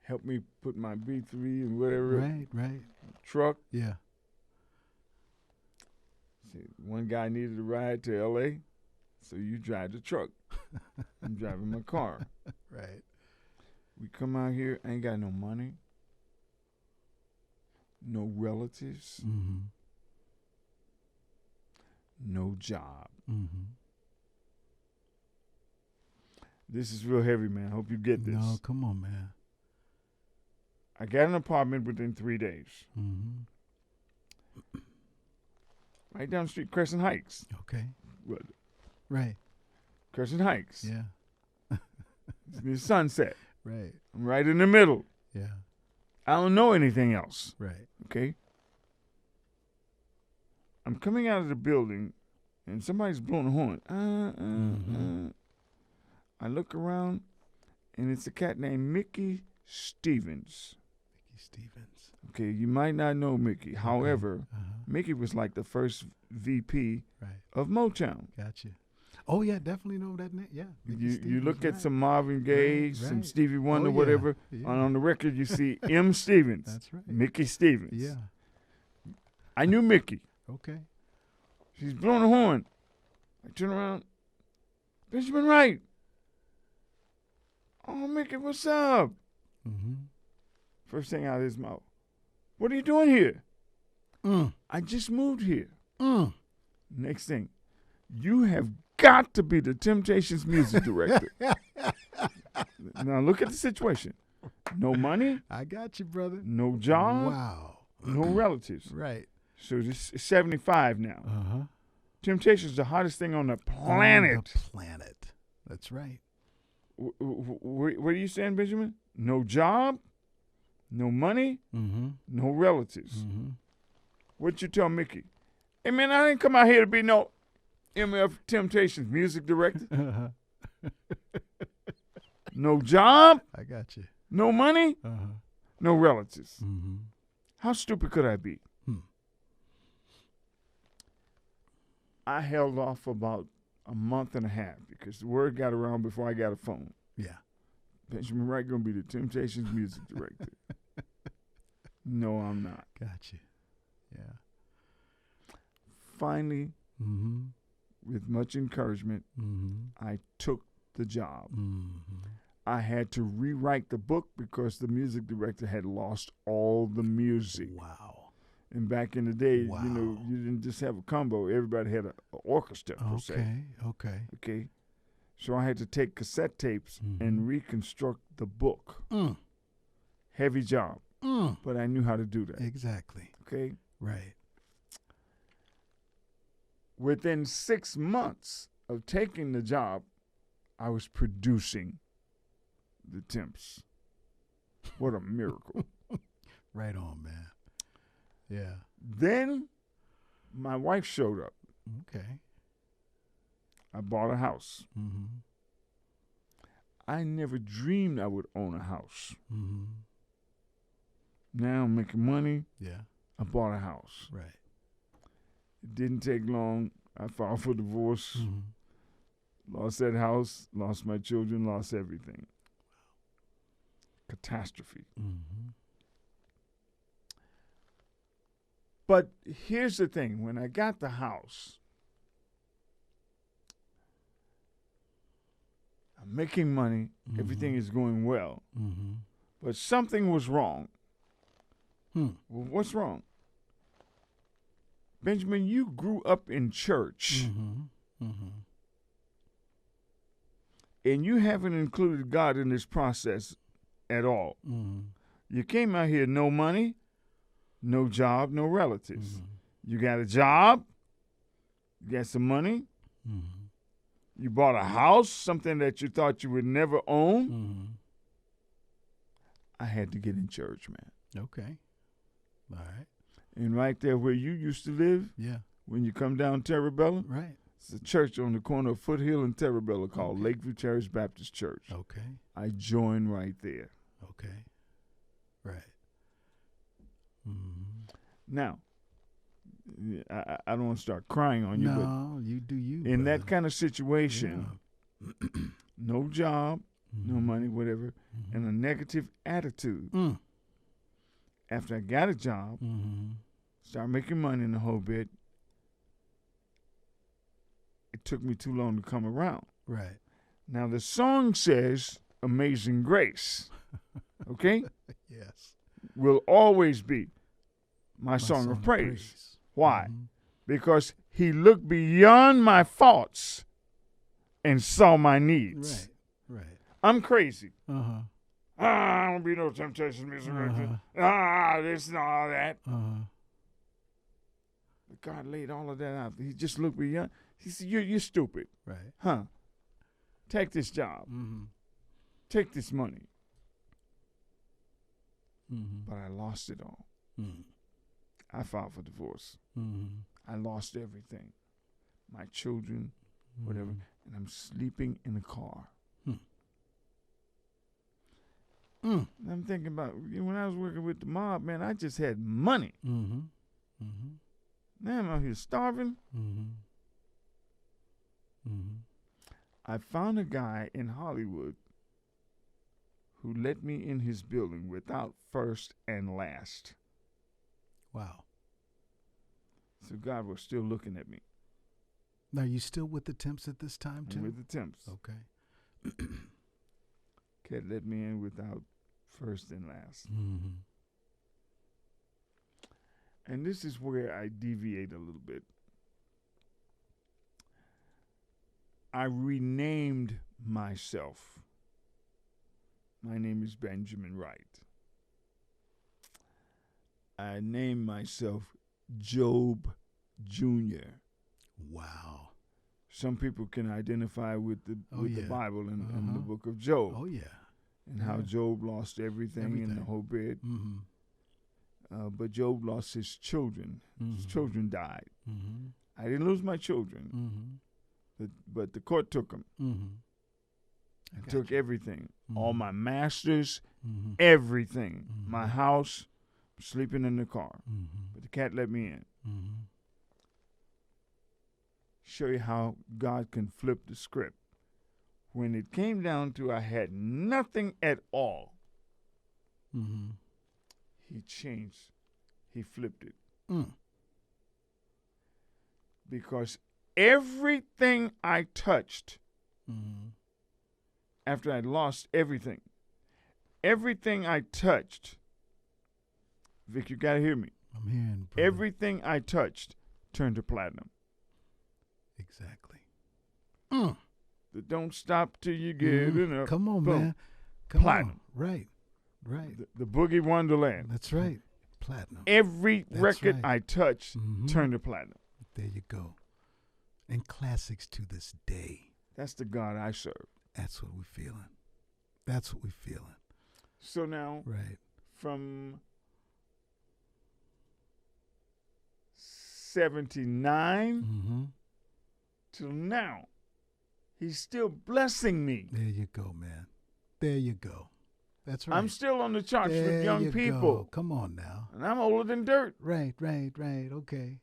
Helped me put my B3 and whatever. Right. Truck. Yeah. See, one guy needed a ride to L.A., so you drive the truck. I'm driving my car. Right. We come out here, I ain't got no money, no relatives, Mm-hmm. no job. Mm-hmm. This is real heavy, man. I hope you get this. No, come on, man. I got an apartment within 3 days. Mm-hmm. Right down the street, Crescent Heights. Okay. What? Right. Crescent Heights. Yeah. It's near Sunset. Right. I'm right in the middle. Yeah. I don't know anything else. Right. Okay? I'm coming out of the building, and somebody's blowing a horn. I look around, and it's a cat named Mickey Stevens. Mickey Stevens. Okay, you might not know Mickey. However, Uh-huh. Mickey was like the first VP Right. of Motown. Gotcha. Oh, yeah, definitely know that name. Yeah. Mickey You Stevens, look at right. some Marvin Gaye, Right, some right. Stevie Wonder, Oh, yeah, whatever. yeah. On the record, you see M. Stevens. That's right. Mickey Stevens. Yeah. I knew Mickey. Okay. She's blowing a horn. I turn around. Benjamin Wright. Oh, Mickey, what's up? Mm-hmm. First thing out of his mouth. What are you doing here? Mm. I just moved here. Mm. Next thing. You have got to be the Temptations music director. Now look at the situation. No money, I got you, brother. no job, Wow. no relatives. Right. So this is 75 now. Uh-huh. Temptations is the hottest thing on the planet. On the planet. That's right. What are you saying, Benjamin? No job, no money, Mm-hmm. no relatives. Mm-hmm. What'd you tell Mickey? Hey, man, I didn't come out here to be no MF Temptations music director. Uh-huh. No job, I got you. no money, Uh-huh. no relatives. Mm-hmm. How stupid could I be? I held off about a month and a half because the word got around before I got a phone. Yeah. Benjamin Wright going to be the Temptations music director. No, I'm not. Got you. Yeah. Finally, Mm-hmm. with much encouragement, Mm-hmm. I took the job. Mm-hmm. I had to rewrite the book because the music director had lost all the music. Wow. And back in the day, Wow. you didn't just have a combo. Everybody had an orchestra, per se. Okay. So I had to take cassette tapes and reconstruct the book. Heavy job. But I knew how to do that. Exactly. Okay? Right. Within 6 months of taking the job, I was producing the Temps. What a miracle. Right on, man. Yeah. Then my wife showed up. Okay. I bought a house. Mm-hmm. I never dreamed I would own a house. Mm-hmm. Now I'm making money. Yeah. I bought a house. Right. It didn't take long. I filed for divorce. Lost that house, lost my children, lost everything. Catastrophe. But here's the thing. When I got the house, I'm making money. Everything is going well. But something was wrong. Well, what's wrong? Benjamin, you grew up in church. And you haven't included God in this process at all. You came out here, no money, no job, no relatives. You got a job, you got some money, you bought a house, something that you thought you would never own. I had to get in church, man. Okay. All right. And right there where you used to live, when you come down Terrabella, right, it's a church on the corner of Foothill and Terrabella called Lakeview Terrace Baptist Church. Okay. I joined right there. Okay. Right. Now, I don't want to start crying on you, no, you do you. In brother. that kind of situation, no job, no money, whatever, and a negative attitude. After I got a job, started making money in a whole bit, it took me too long to come around. Right. Now, the song says Amazing Grace, okay? Yes. Will always be my song of praise. Why? Because he looked beyond my faults and saw my needs. Right. I'm crazy. I don't be no temptation, Mr. This and all that. But God laid all of that out. He just looked beyond. He said, you're stupid. Right. Huh? Take this job. Take this money. But I lost it all. I filed for divorce. I lost everything. My children, whatever. And I'm sleeping in a car. And I'm thinking about when I was working with the mob, man, I just had money. Now I'm out here starving. I found a guy in Hollywood who let me in his building without first and last. Wow. So God was still looking at me. Now, you still with the Temps at this time, too? I'm with the Temps. Okay. Cat let me in without first and last. And this is where I deviate a little bit. I renamed myself. My name is Benjamin Wright. I named myself Job Jr. Wow. Some people can identify with the Bible and the book of Job. Oh, yeah. And how Job lost everything in the whole bit. But Job lost his children. His children died. I didn't lose my children. But the court took them. And took everything. All my masters, everything. My house, sleeping in the car. But the cat let me in. Show you how God can flip the script. When it came down to I had nothing at all, he changed. He flipped it. Because everything I touched after I'd lost everything I touched, Vic, you got to hear me. I'm hearing, brother. Everything I touched turned to platinum. Exactly. The don't stop till you get enough. Come on, Boom. man. Come Platinum. on. Right. Right. The Boogie Wonderland. That's right. Platinum. Every That's record right. I touched turned to platinum. There you go. And classics to this day. That's the God I serve. That's what we're feeling. That's what we're feeling. So now, Right. from 79 till now, he's still blessing me. There you go, man. There you go. That's right. I'm still on the charts there with young you people. Go. Come on now. And I'm older than dirt. Right. Okay.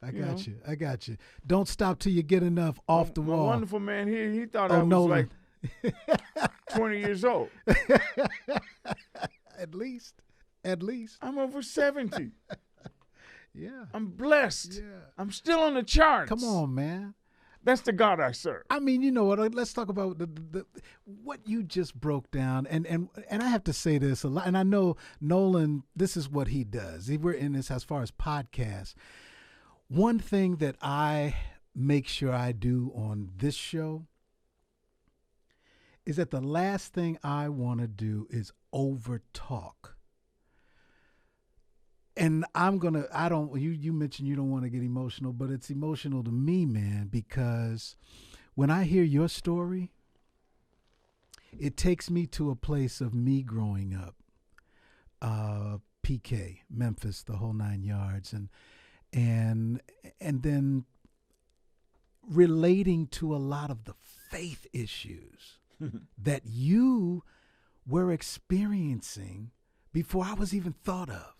I You got know? you. I got you. Don't stop till you get enough off the My wall. wonderful man here, he thought I was Nolan. like 20 years old. At least. I'm over 70. Yeah. I'm blessed. Yeah. I'm still on the charts. Come on, man. That's the God I serve. I mean, you know what? Let's talk about the what you just broke down, and I have to say this a lot. And I know Nolan, this is what he does. We're in this as far as podcasts. One thing that I make sure I do on this show is that the last thing I want to do is over talk. And you mentioned you don't want to get emotional, but it's emotional to me, man, because when I hear your story, it takes me to a place of me growing up, PK, Memphis, the whole 9 yards, and then relating to a lot of the faith issues that you were experiencing before I was even thought of.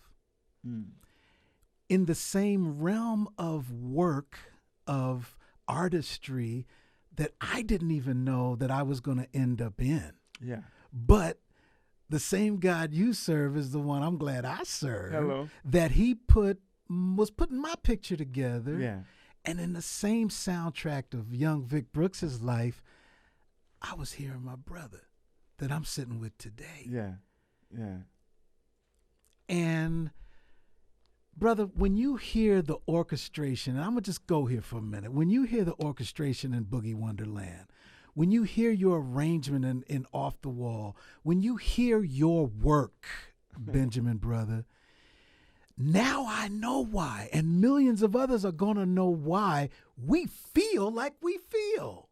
In the same realm of work, of artistry that I didn't even know that I was going to end up in. Yeah. But the same God you serve is the one I'm glad I serve. Hello. That he was putting my picture together. Yeah. And in the same soundtrack of young Vic Brooks's life, I was hearing my brother that I'm sitting with today. Yeah. Yeah. And brother, when you hear the orchestration, and I'm going to just go here for a minute. When you hear the orchestration in Boogie Wonderland, when you hear your arrangement in Off the Wall, when you hear your work, Benjamin, brother, now I know why. And millions of others are going to know why we feel like we feel.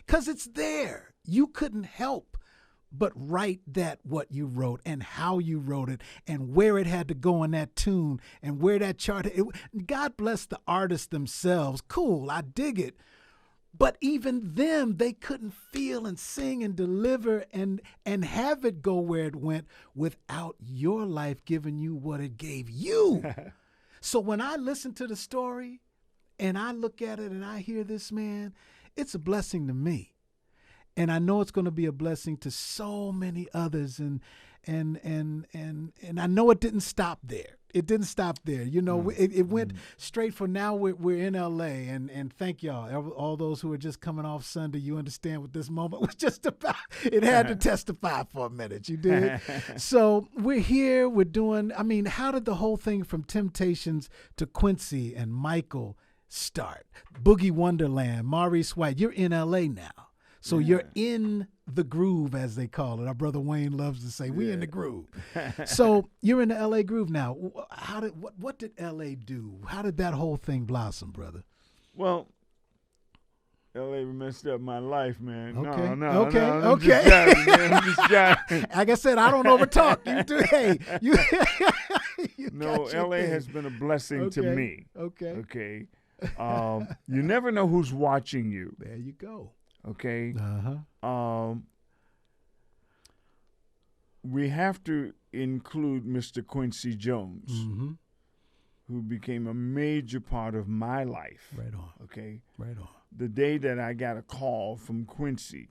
Because it's there. You couldn't help but write what you wrote and how you wrote it and where it had to go in that tune and where that chart. God bless the artists themselves. Cool, I dig it. But even them, they couldn't feel and sing and deliver and have it go where it went without your life giving you what it gave you. So when I listen to the story and I look at it and I hear this, man, it's a blessing to me. And I know it's going to be a blessing to so many others. And I know it didn't stop there. It didn't stop there. You know, it went straight for now. We're in L.A. And thank y'all. All those who are just coming off Sunday, you understand what this moment was just about. It had to testify for a minute. You did. So we're here. We're doing, I mean, how did the whole thing from Temptations to Quincy and Michael start? Boogie Wonderland, Maurice White. You're in L.A. now. So you're in the groove, as they call it. Our brother Wayne loves to say, we in the groove. So you're in the L.A. groove now. What did L.A. do? How did that whole thing blossom, brother? Well, L.A. messed up my life, man. Okay. No, Okay. I'm Okay. just jiving, man. I'm just jiving. Like I said, I don't overtalk. You do. Hey, you. You No, got your L.A. thing. has been a blessing to me. Okay. Okay. You never know who's watching you. There you go. Okay. Uh-huh. We have to include Mr. Quincy Jones, who became a major part of my life. Right on. Okay. Right on. The day that I got a call from Quincy,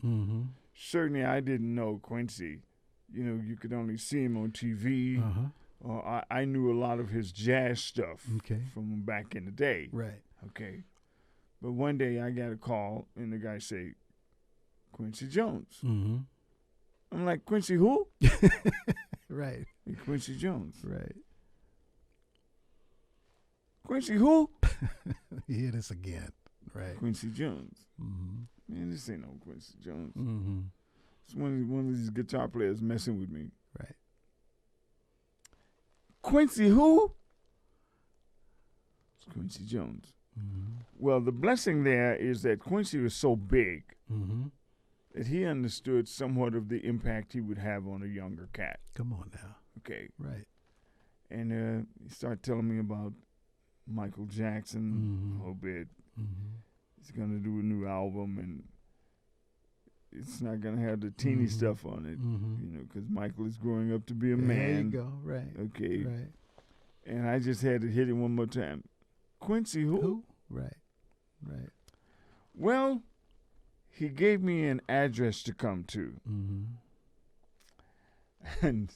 certainly I didn't know Quincy. You know, you could only see him on TV. I knew a lot of his jazz stuff from back in the day. Right. Okay. But one day I got a call, and the guy said, Quincy Jones. I'm like, Quincy who? Right. And Quincy Jones. Right. Quincy who? You hear this again. Right. Quincy Jones. Mm-hmm. Man, this ain't no Quincy Jones. Mm-hmm. It's one of these guitar players messing with me. Right. Quincy who? It's Quincy Jones. Mm-hmm. Well, the blessing there is that Quincy was so big Mm-hmm. that he understood somewhat of the impact he would have on a younger cat. Come on now. Okay. Right. And he started telling me about Michael Jackson a little bit. Mm-hmm. He's going to do a new album, and it's not going to have the teeny stuff on it, you know, because Michael is growing up to be a man. There you go. Right. Okay. Right. And I just had to hit it one more time. Quincy who? Right. Right. Well, he gave me an address to come to. Mm-hmm. And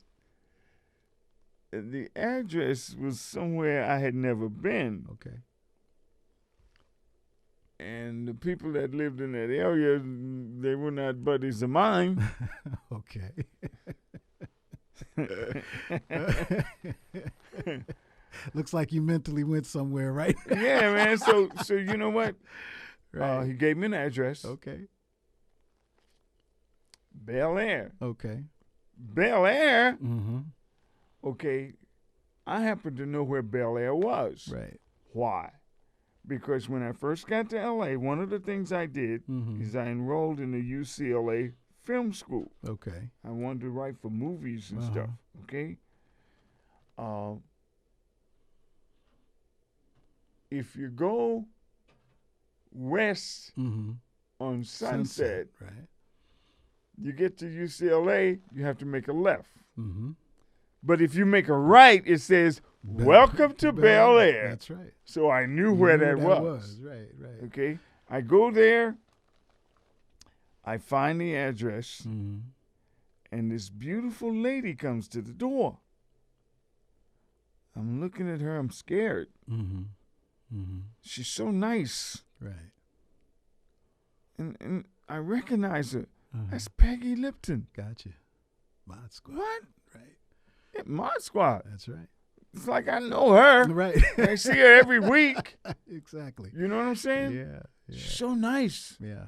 the address was somewhere I had never been. Okay. And the people that lived in that area, they were not buddies of mine. Okay. Looks like you mentally went somewhere, right? Yeah, man. So you know what? Right. He gave me an address. Okay. Bel Air. Okay. Bel Air? Mm-hmm. Okay. I happen to know where Bel Air was. Right. Why? Because when I first got to L.A., one of the things I did is I enrolled in the UCLA film school. Okay. I wanted to write for movies and stuff, okay? If you go west on Sunset, right? you get to UCLA, you have to make a left. Mm-hmm. But if you make a right, it says, welcome to Bel Air. That's right. So I knew where that was. Right, right. Okay? I go there, I find the address, and this beautiful lady comes to the door. I'm looking at her, I'm scared. She's so nice. Right. And I recognize her. That's Peggy Lipton. Gotcha. Mod Squad. What? Right. Yeah, Mod Squad. That's right. It's like I know her. Right. I see her every week. Exactly. You know what I'm saying? Yeah. She's so nice. Yeah.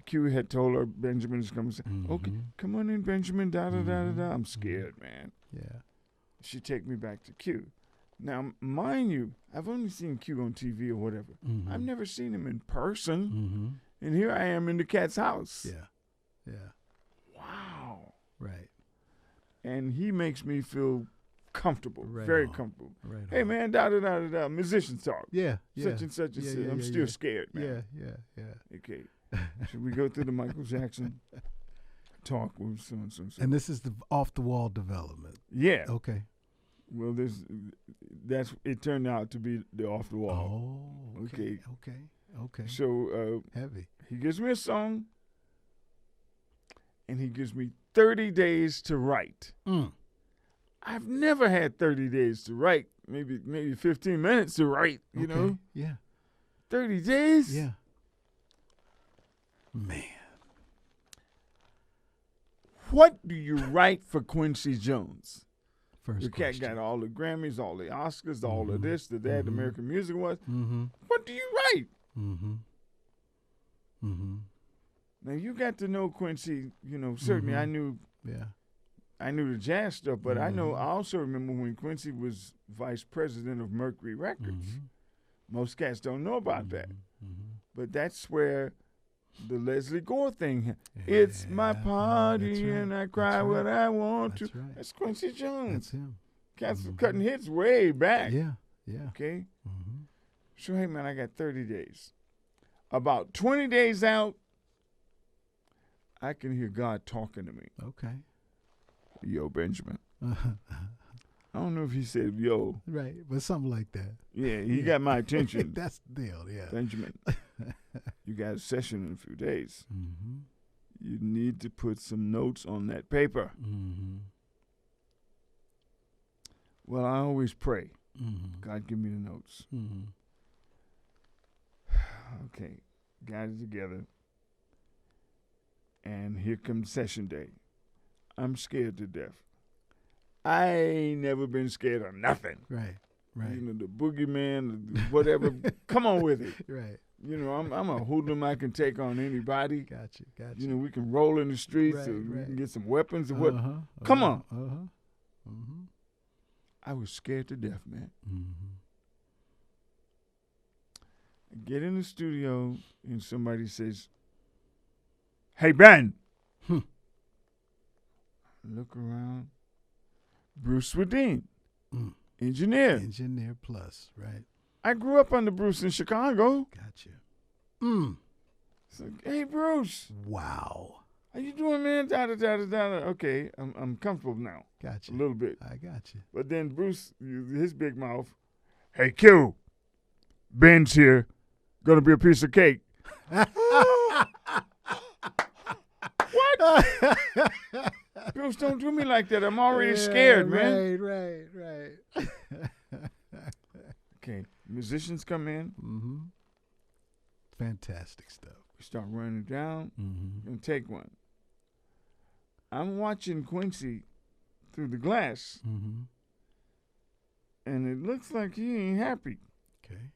Q had told her Benjamin is coming. Okay, come on in, Benjamin. Da da da da da. I'm scared, man. Yeah. She take me back to Q. Now, mind you, I've only seen Q on TV or whatever. I've never seen him in person. And here I am in the cat's house. Yeah. Yeah. Wow. Right. And he makes me feel comfortable, Right very on. comfortable. Right. Hey, man, da da da da da. Musicians talk. Yeah. Yeah. Such and such and Yeah, such. yeah, I'm yeah, still yeah. scared, man. Yeah. Yeah. Okay. Should we go through the Michael Jackson talk with so and so? And this is the off the wall development. Yeah. Okay. Well, it turned out to be the off the wall. Oh. Okay. Okay. So Heavy. he gives me a song, and he gives me 30 days to write. I've never had 30 days to write. Maybe 15 minutes to write. You know. Yeah. 30 days. Yeah. Man. What do you write for Quincy Jones? First The cat question. got all the Grammys, all the Oscars, all of this, the that, American Music Awards. What do you write? Now you got to know Quincy. You know, certainly I knew. Yeah. I knew the jazz stuff, but I also remember when Quincy was vice president of Mercury Records. Most cats don't know about that, but that's where the Leslie Gore thing. It's my party, and I cry what I want to. Right. That's Quincy Jones. That's him. Cats were cutting hits way back. Yeah. Yeah. Okay. So hey man, I got 30 days. About 20 days out, I can hear God talking to me. Okay. Yo, Benjamin. I don't know if he said yo. Right, but something like that. Yeah, he got my attention. That's the deal. Yeah. Benjamin, you got a session in a few days. You need to put some notes on that paper. Well, I always pray. God, give me the notes. Okay, got it together. And here comes session day. I'm scared to death. I ain't never been scared of nothing. Right. You know, the boogeyman, the whatever. Come on with it. Right. You know, I'm a hoodlum. I can take on anybody. Gotcha. You know, we can roll in the streets. Right, We can get some weapons. Come on. Mm-hmm. I was scared to death, man. Mm-hmm. I get in the studio and somebody says, "Hey, Ben." Look around. Bruce Swedien, engineer. Engineer plus, right. I grew up under Bruce in Chicago. Gotcha. So, hey, Bruce. Wow. How you doing, man? Okay, I'm comfortable now. Gotcha. A little bit. I got you. But then Bruce, his big mouth, "Hey, Q, Ben's here. Gonna be a piece of cake." What? Bruce, don't do me like that. I'm already scared, man. Right. Okay, musicians come in. Mm-hmm. Fantastic stuff. We start running down and take one. I'm watching Quincy through the glass, and it looks like he ain't happy. Okay.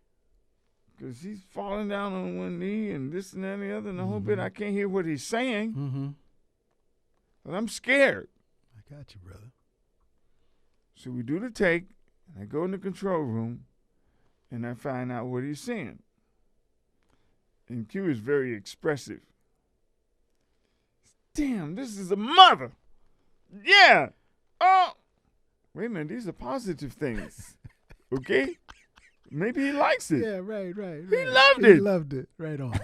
Because he's falling down on one knee and this and that and the other and the whole bit. I can't hear what he's saying. But I'm scared. I got you, brother. So we do the take, and I go in the control room, and I find out what he's saying. And Q is very expressive. Damn, this is a mother. Yeah. Oh. Wait a minute, these are positive things. Okay? Maybe he likes it. Yeah, right. He loved it. He loved it. Right on.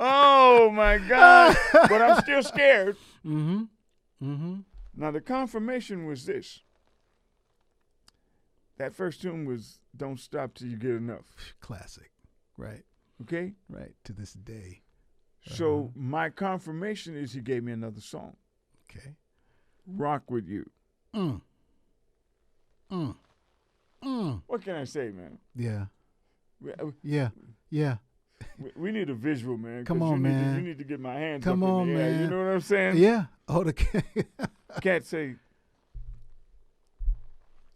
Oh, my God. But I'm still scared. Now, the confirmation was this. That first tune was "Don't Stop Till You Get Enough." Classic. Right. Okay? Right. To this day. So my confirmation is he gave me another song. Okay. "Rock With You." What can I say, man? Yeah. We need a visual, man. Come on, man. You need to get my hands Come up on, in the air. man. You know what I'm saying? Yeah. Oh, Can't say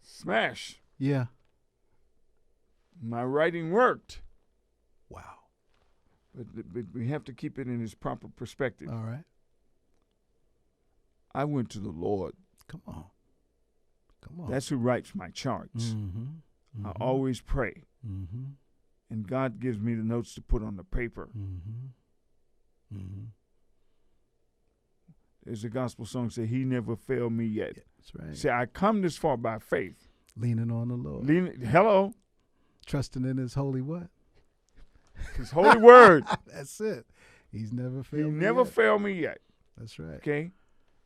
smash. Yeah. My writing worked. Wow. But we have to keep it in its proper perspective. All right. I went to the Lord. Come on. That's who writes my charts. I always pray. And God gives me the notes to put on the paper. There's a gospel song say, "He never failed me yet." That's right. Say, I come this far by faith. Leaning on the Lord. Hello. Trusting in his holy what? His holy word. That's it. He's never failed He me never yet. failed me yet. That's right. Okay?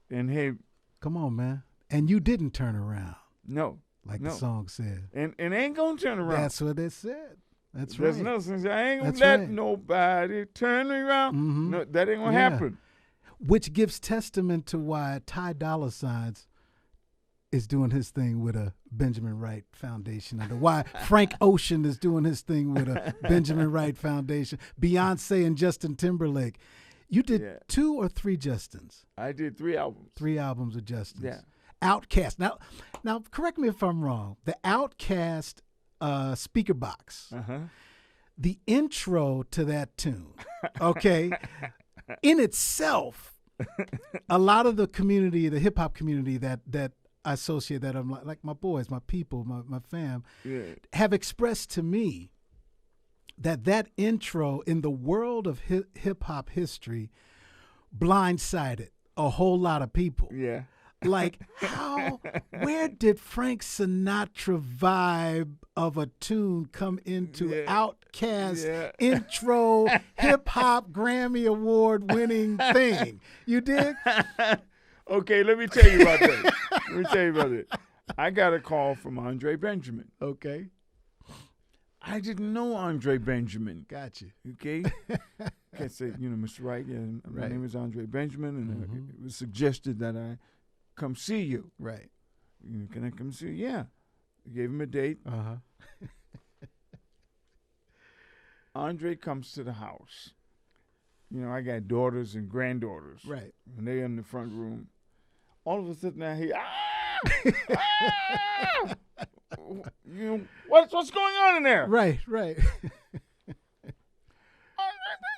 And hey. Come on, man. And you didn't turn around. No. Like the song said. And ain't gonna turn around. That's what it said. That's There's right. another thing. I ain't gonna That's let right. nobody turn me around. No, that ain't gonna happen. Which gives testament to why Ty Dolla $igns is doing his thing with a Benjamin Wright Foundation, and why Frank Ocean is doing his thing with a Benjamin Wright Foundation. Beyonce and Justin Timberlake. You did 2 or 3 Justins? I did 3 albums. 3 albums of Justins. Yeah. Outkast. Now, correct me if I'm wrong. The Outkast speaker box. The intro to that tune. Okay. In itself, a lot of the community, the hip hop community that I associate, that I'm like my boys, my people, my fam, have expressed to me that intro in the world of hip hop history blindsided a whole lot of people. Yeah. Like, where did Frank Sinatra vibe of a tune come into Outkast intro hip hop Grammy Award winning thing? You dig? Okay, let me tell you about that. I got a call from Andre Benjamin. Okay. I didn't know Andre Benjamin. Gotcha. Okay. Can't say, Mr. Wright, my name is Andre Benjamin, and it was suggested that I come see you. Right. Can I come see you? Yeah. I gave him a date. Andre comes to the house. I got daughters and granddaughters. Right. When they're in the front room, all of a sudden I hear, what's going on in there? Right. Andre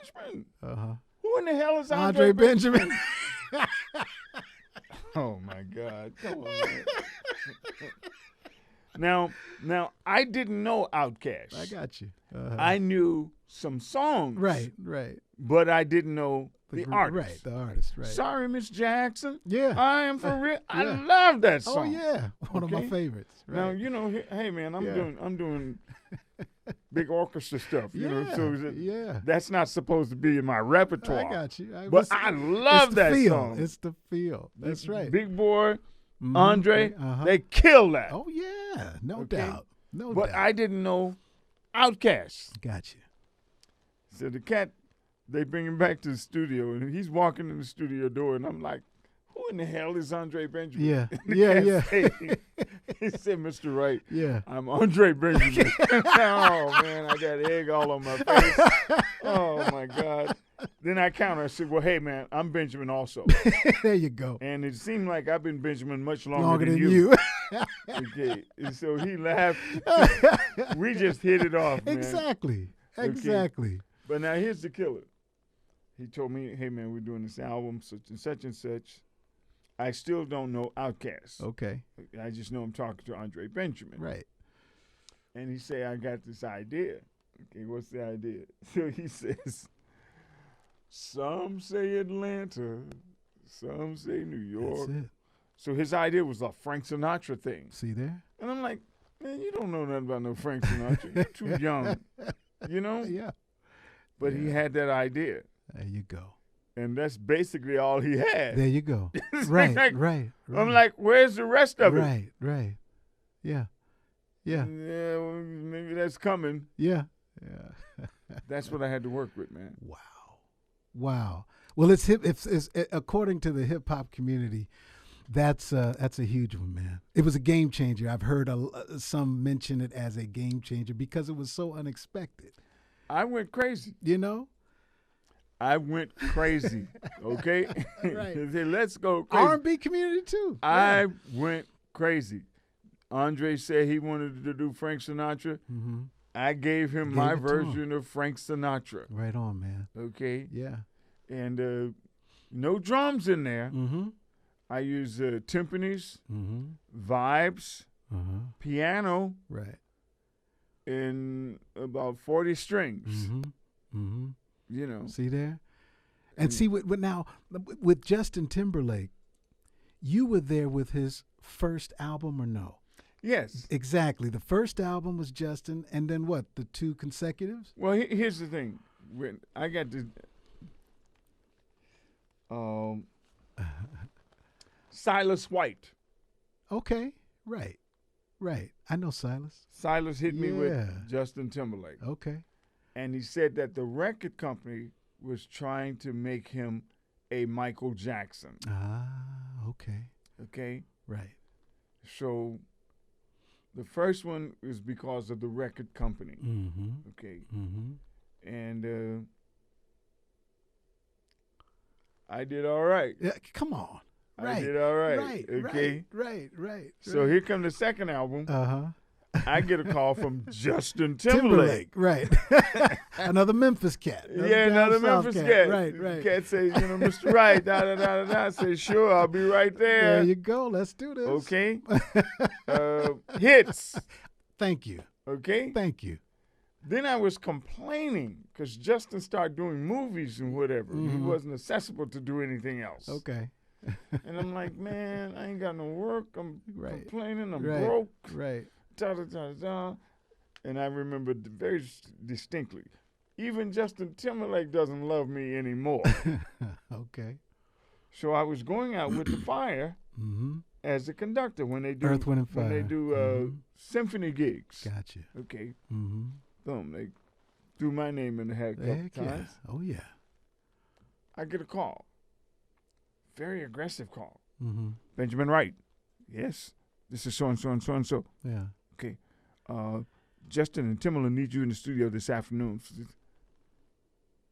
Benjamin. Uh-huh. Who in the hell is Andre Benjamin? Oh my God! Come on, man. Now I didn't know Outkast. I got you. Uh-huh. I knew some songs. Right. But I didn't know the artist. Right, the artist. Right. Sorry, Miss Jackson. Yeah. I am for real. Yeah. I love that Oh song. yeah, one of my favorites. Right. Now hey man, I'm doing big orchestra stuff. So that's not supposed to be in my repertoire. I got you. But I love that feel. song. It's the feel. That's right. Big Boy, Andre, Uh-huh. they kill that. Oh yeah, no Okay? doubt. No But doubt. I didn't know Outkast. Got you. So the cat, they bring him back to the studio, and he's walking in the studio door, and I'm like, who in the hell is Andre Benjamin? Yeah. And the Yeah. cat said- he said, Mr. Wright, Yeah. I'm Andre Benjamin. Oh, man, I got egg all on my face. Oh, my God. Then I counter. I said, well, hey, man, I'm Benjamin also. There you go. And it seemed like I've been Benjamin much Longer longer than than you. Okay. And so he laughed. We just hit it off, man. Exactly. But now here's the killer. He told me, hey, man, we're doing this album, such and such and such. I still don't know Outkast. Okay. I just know I'm talking to Andre Benjamin. Right. And he said, I got this idea. Okay, what's the idea? So he says, some say Atlanta, some say New York. That's it. So his idea was a Frank Sinatra thing. See there? And I'm like, man, you don't know nothing about no Frank Sinatra. You're too young, Yeah. But he had that idea. There you go. And that's basically all he had. There you go. It's Right. I'm like, where's the rest of it? Right. Yeah. Yeah, well, maybe that's coming. Yeah. That's what I had to work with, man. Wow. Well, it's according to the hip hop community, that's a huge one, man. It was a game changer. I've heard some mention it as a game changer because it was so unexpected. I went crazy. I went crazy. Okay, Right. They said, let's go crazy. R&B community too. I went crazy. Andre said he wanted to do Frank Sinatra. Mm-hmm. I gave him my version of Frank Sinatra. Right on, man. Okay. Yeah. And no drums in there. Mm-hmm. I use timpanis, Mm-hmm. vibes, Uh-huh. piano, Right. and about 40 strings. Mm-hmm. Mm-hmm. See there? And see, with Justin Timberlake, you were there with his first album or no? Yes. Exactly. The first album was Justin, and then what? The two consecutives? Well, here's the thing. When I got to Silas White. Okay. Right. I know Silas. Silas hit me Yeah. with Justin Timberlake. Okay. And he said that the record company was trying to make him a Michael Jackson. Okay. Okay? Right. So the first one is because of the record company. Mm-hmm. Okay? Mm-hmm. And I did all right. Yeah, come on. I did all right. Okay? Right. So here come the second album. Uh-huh. I get a call from Justin Timberlake. Right. Another Memphis cat. Another Memphis cat. Right. Cat says, Mr. Wright, da. I say, sure, I'll be right there. There you go. Let's do this. Okay. Hits. Thank you. Okay. Thank you. Then I was complaining because Justin started doing movies and whatever. Mm-hmm. He wasn't accessible to do anything else. Okay. And I'm like, man, I ain't got no work. I'm complaining. I'm Right. broke. Right. Da. And I remember very distinctly, even Justin Timberlake doesn't love me anymore. Okay. So I was going out with the fire as a conductor when they do Earth, Wind, and Fire. when they do symphony gigs. Gotcha. Okay. Mm-hmm. Boom. They threw my name in the hat a couple times. Yeah. Oh yeah. I get a call. Very aggressive call. Mm-hmm. Benjamin Wright. Yes. This is so and so and so and so. Yeah. Okay. Justin and Timberlake need you in the studio this afternoon.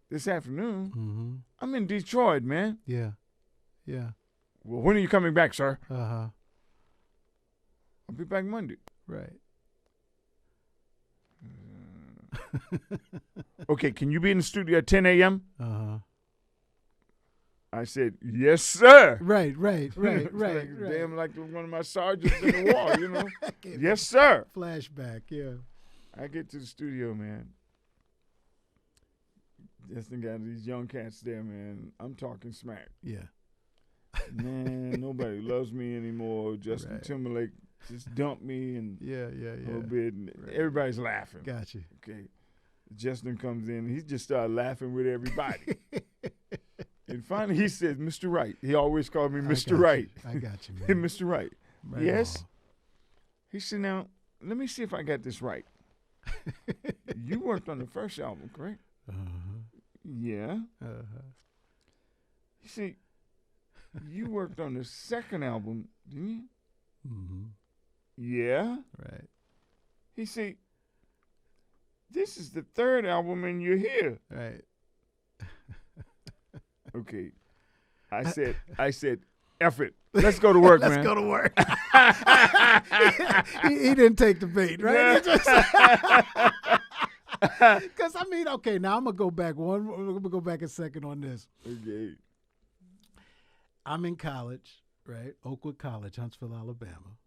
this afternoon. Mm-hmm. I'm in Detroit, man. Yeah. Yeah. Well, when are you coming back, sir? Uh-huh. I'll be back Monday. Right. Okay, can you be in the studio at 10 a.m.? Uh-huh. I said, yes, sir. Right. Damn, like one of my sergeants in the war, you know? Yes, sir. Flashback, yeah. I get to the studio, man. Justin got these young cats there, man. I'm talking smack. Yeah. Man, nobody loves me anymore. Justin Timberlake just dumped me and yeah. a little bit. And everybody's laughing. Gotcha. Okay. Justin comes in. He just started laughing with everybody. And finally he said, Mr. Wright. He always called me Mr. Wright. I got you, man. Hey, Mr. Wright. Right Yes. on. He said, now, let me see if I got this right. You worked on the first album, correct? Uh-huh. Yeah. Uh-huh. You see, you worked on the second album, didn't you? Mm-hmm. Yeah. Right. He said, this is the third album and you're here. Right. Okay. I said, F it. Let's go to work, man. Let's go to work. he didn't take the bait, right? Because, I mean, okay, now I'm going to go back a second on this. Okay. I'm in college, right? Oakwood College, Huntsville, Alabama,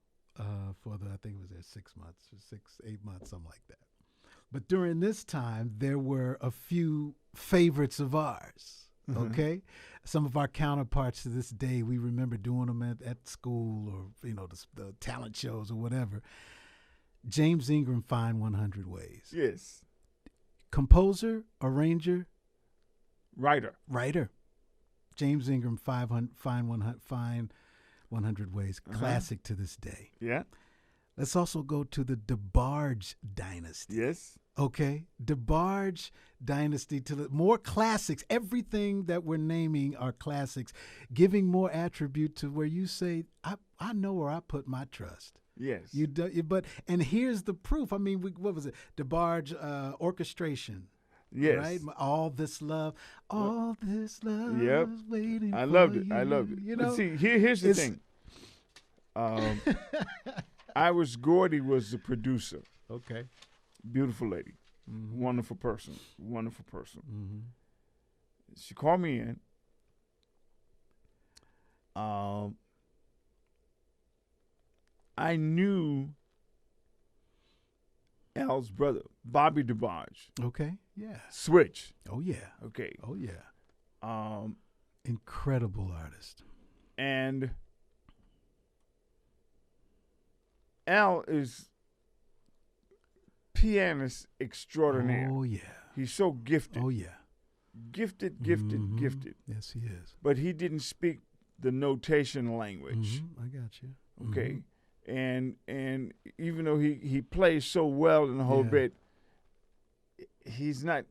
for I think it was there 6 months, 8 months, something like that. But during this time, there were a few favorites of ours, okay? Some of our counterparts to this day, we remember doing them at school or, you know, the talent shows or whatever. James Ingram, Fine 100 Ways. Yes. Composer, arranger. Writer. James Ingram, Fine 100 Ways. Classic to this day. Yeah. Let's also go to the DeBarge dynasty. Yes. Okay, DeBarge dynasty, to the more classics. Everything that we're naming are classics, giving more attribute to where you say, I know where I put my trust. Yes. And here's the proof. I mean, what was it? DeBarge orchestration. Yes. Right? All this love. Yep. Is waiting I for loved it. you. I loved it. You But know? see, here's the thing. Gordy was the producer. Okay. Beautiful lady. Mm-hmm. Wonderful person. Mm-hmm. She called me in. I knew Al's brother, Bobby DeBarge. Okay. Yeah. Switch. Oh, yeah. Okay. Oh, yeah. Incredible artist. And Al is pianist extraordinaire. Oh, yeah. He's so gifted. Oh, yeah. Gifted. Yes, he is. But he didn't speak the notation language. I got you. Okay. And even though he plays so well in the whole bit, he's not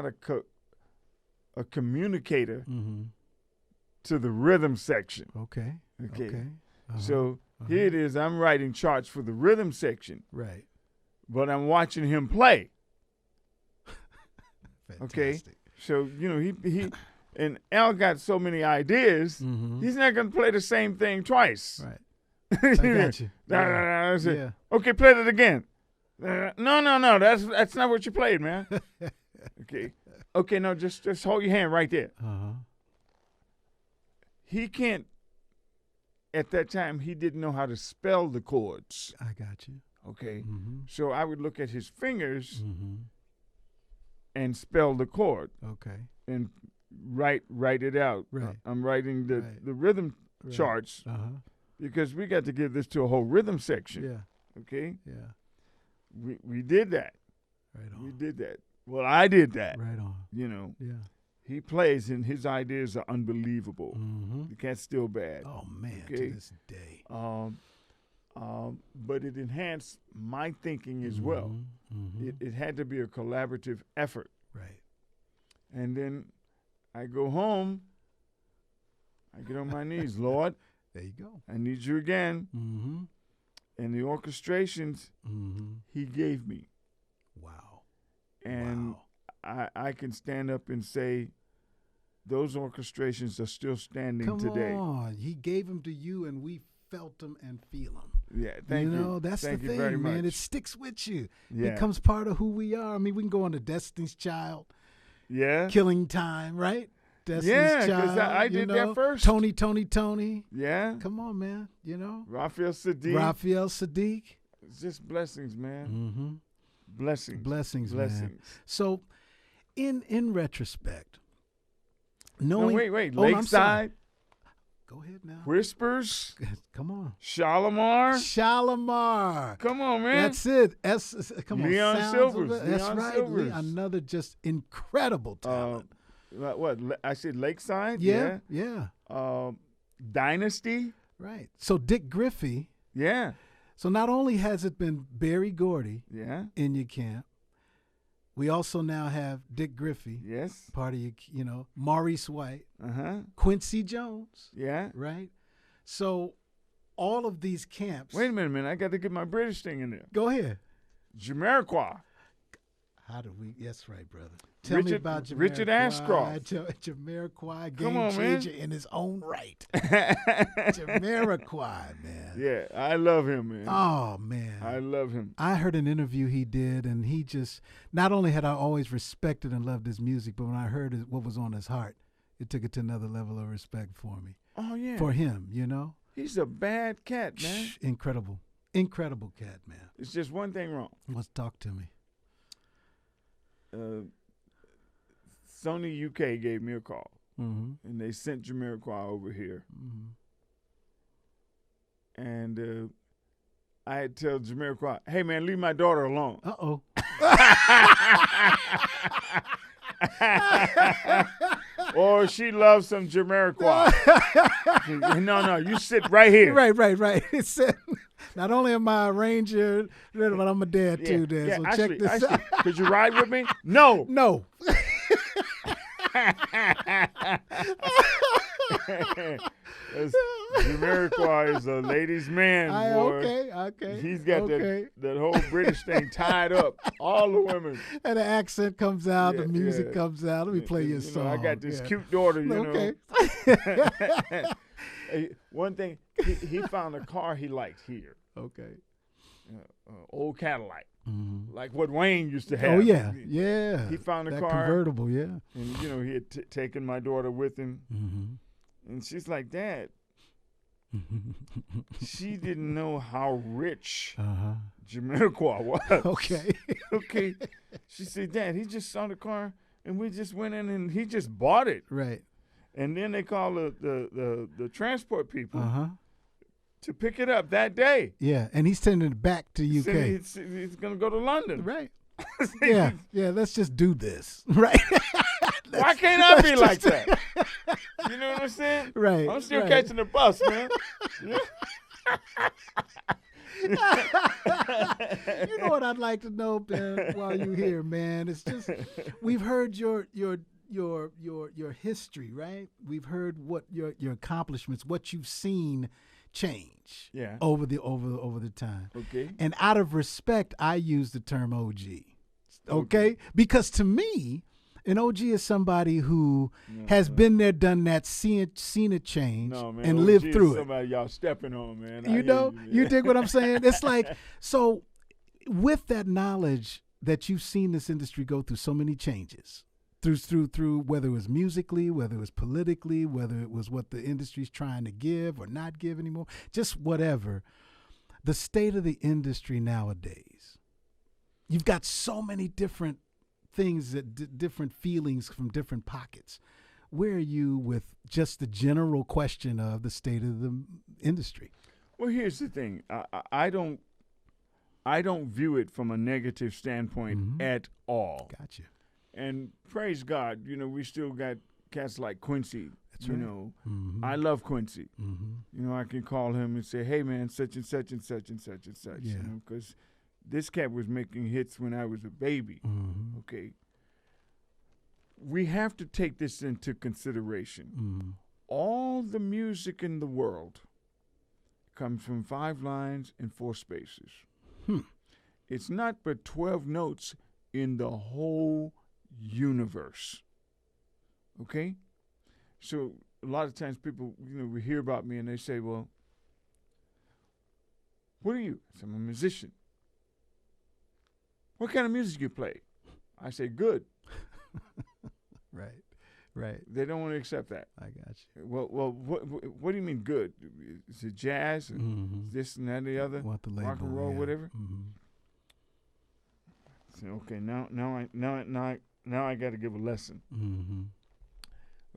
a communicator to the rhythm section. Okay. So here it is. I'm writing charts for the rhythm section. Right. But I'm watching him play. Fantastic. Okay. So, you know, he and Al got so many ideas, he's not going to play the same thing twice. Right. I got you. Yeah. Okay, play that again. No. That's not what you played, man. Okay, no, just hold your hand right there. He can't. At that time, he didn't know how to spell the chords. I got you. Okay, so I would look at his fingers and spell the chord. Okay. And write it out. Right. I'm writing the rhythm charts because we got to give this to a whole rhythm section. Yeah. Okay. Yeah. We did that. Right on. We did that. Well, I did that. Right on. You know. Yeah. He plays and his ideas are unbelievable. The cat's still bad. Oh man, okay? to this day. But it enhanced my thinking as well. It had to be a collaborative effort. Right. And then I go home. I get on my knees, Lord. There you go. I need you again. And the orchestrations he gave me. Wow. And I can stand up and say those orchestrations are still standing today. Come on. He gave them to you, and we felt them and feel them. Yeah, thank you. You know, that's thank the you thing, very man. much. It sticks with you. Yeah. It becomes part of who we are. I mean, we can go on to Destiny's Child, Yeah. Killing Time, right? Destiny's Yeah, Child. because I did that first. Tony. Yeah. Come on, man. You know? Raphael Sadiq. Raphael Sadiq. It's just blessings, man. Mm-hmm. Blessings. Man. So, in retrospect, No, knowing. wait. Oh, I'm sorry. Lakeside. Go ahead now. Whispers. Come on. Shalamar. Come on, man. That's it. Come on. Leon Sounds Silvers. of it. That's Leon right. Silvers. Another just incredible talent. What? I said Lakeside? Yeah. Dynasty? Right. So Dick Griffey. Yeah. So not only has it been Berry Gordy Yeah. in your camp, we also now have Dick Griffey, Yes. part of your, Maurice White, Uh-huh. Quincy Jones, Yeah. right? So all of these camps. Wait a minute, man. I got to get my British thing in there. Go ahead. Jamiroquai. How do we? That's right, brother. Tell me about Jamiroquai. Richard Ashcroft. Jamiroquai, Come game on, man. changer in his own right. Jamiroquai, man. Yeah, I love him, man. Oh, man. I love him. I heard an interview he did, and he just, not only had I always respected and loved his music, but when I heard what was on his heart, it took it to another level of respect for me. Oh, yeah. For him, He's a bad cat, man. Incredible cat, man. It's just one thing wrong. Let's talk to me. Sony UK gave me a call, Mm-hmm. and they sent Jamiroquai over here. Mm-hmm. And I had to tell Jamiroquai, hey, man, leave my daughter alone. Uh-oh. Or she loves some Jamiroquai. No, you sit right here. Right. It said, not only am I a ranger, but I'm a dad too, Dad. Yeah, So actually, check this out. could you ride with me? No. No. Jamiroquai is a ladies' man, boy. Okay. He's got that whole British thing tied up. All the women. And the accent comes out, Yeah, the music yeah. comes out. Let me play your song. I got this Yeah. cute daughter, Okay. Hey, one thing, he found a car he liked here. Okay. Old Cadillac, Mm-hmm. like what Wayne used to have. Oh, yeah. He found a that car. convertible, yeah. And, he had taken my daughter with him. Mm-hmm. And she's like, Dad, she didn't know how rich Uh-huh. Jamiroquai was. Okay. Okay. She said, Dad, he just saw the car, and we just went in, and he just bought it. Right. And then they called the transport people Uh-huh. to pick it up that day. Yeah, and he's sending it back to UK. He's going to go to London. Right. Yeah, let's just do this. Right. Why can't I be like that? You know what I'm saying? Right. I'm still right. catching the bus, man. Yeah. You know what I'd like to know, Ben, while you're here, man? It's just we've heard your history, right? We've heard what your accomplishments, what you've seen change over the time. Okay. And out of respect, I use the term OG. Okay? Because to me, an OG is somebody who has been there, done that, seen it change, and OG lived through is it. somebody y'all stepping on, man. You dig what I'm saying? It's like, so with that knowledge that you've seen this industry go through so many changes, through whether it was musically, whether it was politically, whether it was what the industry's trying to give or not give anymore, just whatever, the state of the industry nowadays, you've got so many different things, different feelings from different pockets. Where are you with just the general question of the state of the industry? Well, here's the thing. I don't view it from a negative standpoint at all. Gotcha. And praise God, we still got cats like Quincy. That's right. I love Quincy. Mm-hmm. I can call him and say, hey, man, such and such and such and such and such. Yeah. Because this cat was making hits when I was a baby. Mm-hmm. Okay. We have to take this into consideration. Mm-hmm. All the music in the world comes from 5 lines and 4 spaces. It's not but 12 notes in the whole universe. Okay? So a lot of times people, we hear about me and they say, well, what are you? I say, I'm a musician. What kind of music you play? I say, good. Right. They don't want to accept that. I got you. Well, what do you mean good? Is it jazz? This and that and the other? Want the label, rock and roll, whatever? So, okay, now I got to give a lesson.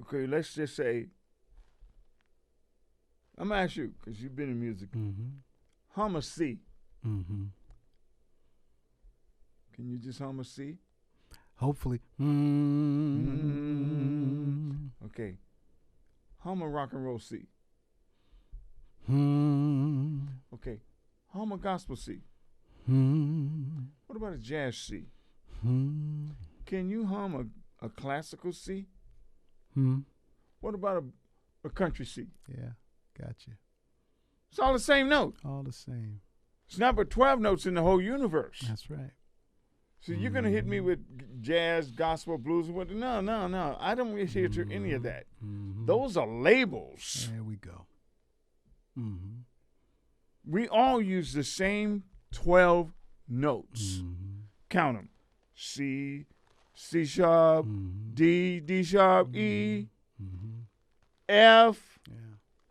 Okay, let's just say, I'm going to ask you, because you've been in music. Hum a C. Can you just hum a C? Hopefully. Okay. Hum a rock and roll C. Okay. Hum a gospel C. What about a jazz C? Can you hum a classical C? What about a country C? Yeah, got you. It's all the same note. All the same. It's not but 12 notes in the whole universe. That's right. So you're going to hit me with jazz, gospel, blues, and what? No. I don't adhere to any of that. Those are labels. There we go. We all use the same 12 notes. Count them. C, C sharp, D, D sharp, E, F,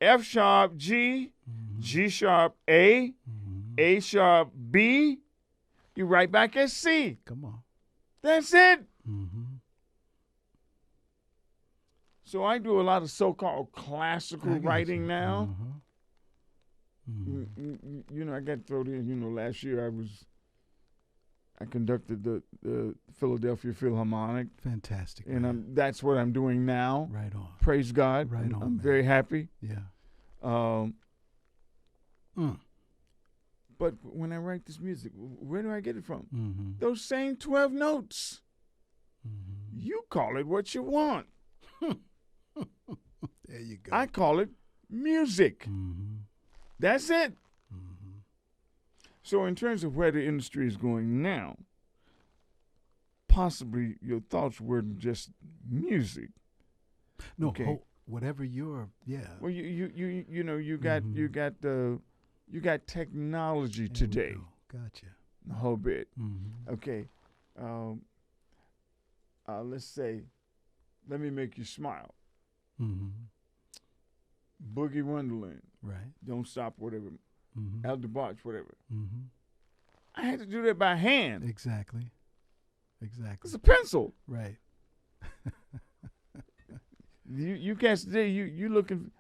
F sharp, G, G sharp, A sharp, B. You right back at C. Come on. That's it. So I do a lot of so-called classical writing now. I got thrown in. Last year I conducted the Philadelphia Philharmonic. Fantastic. And that's what I'm doing now. Right on. Praise God. Right on. I'm very happy. Yeah. But when I write this music, where do I get it from? Those same 12 notes. You call it what you want. There you go. I call it music. That's it. So in terms of where the industry is going now, possibly your thoughts were just music. No, okay. Whatever your Well, you got technology today. Gotcha. A whole bit. Okay. Let's say, let me make you smile. Boogie Wonderland. Right. Don't Stop, whatever. Al DeBarge, whatever. I had to do that by hand. Exactly. It's a pencil. Right. You guys today, you looking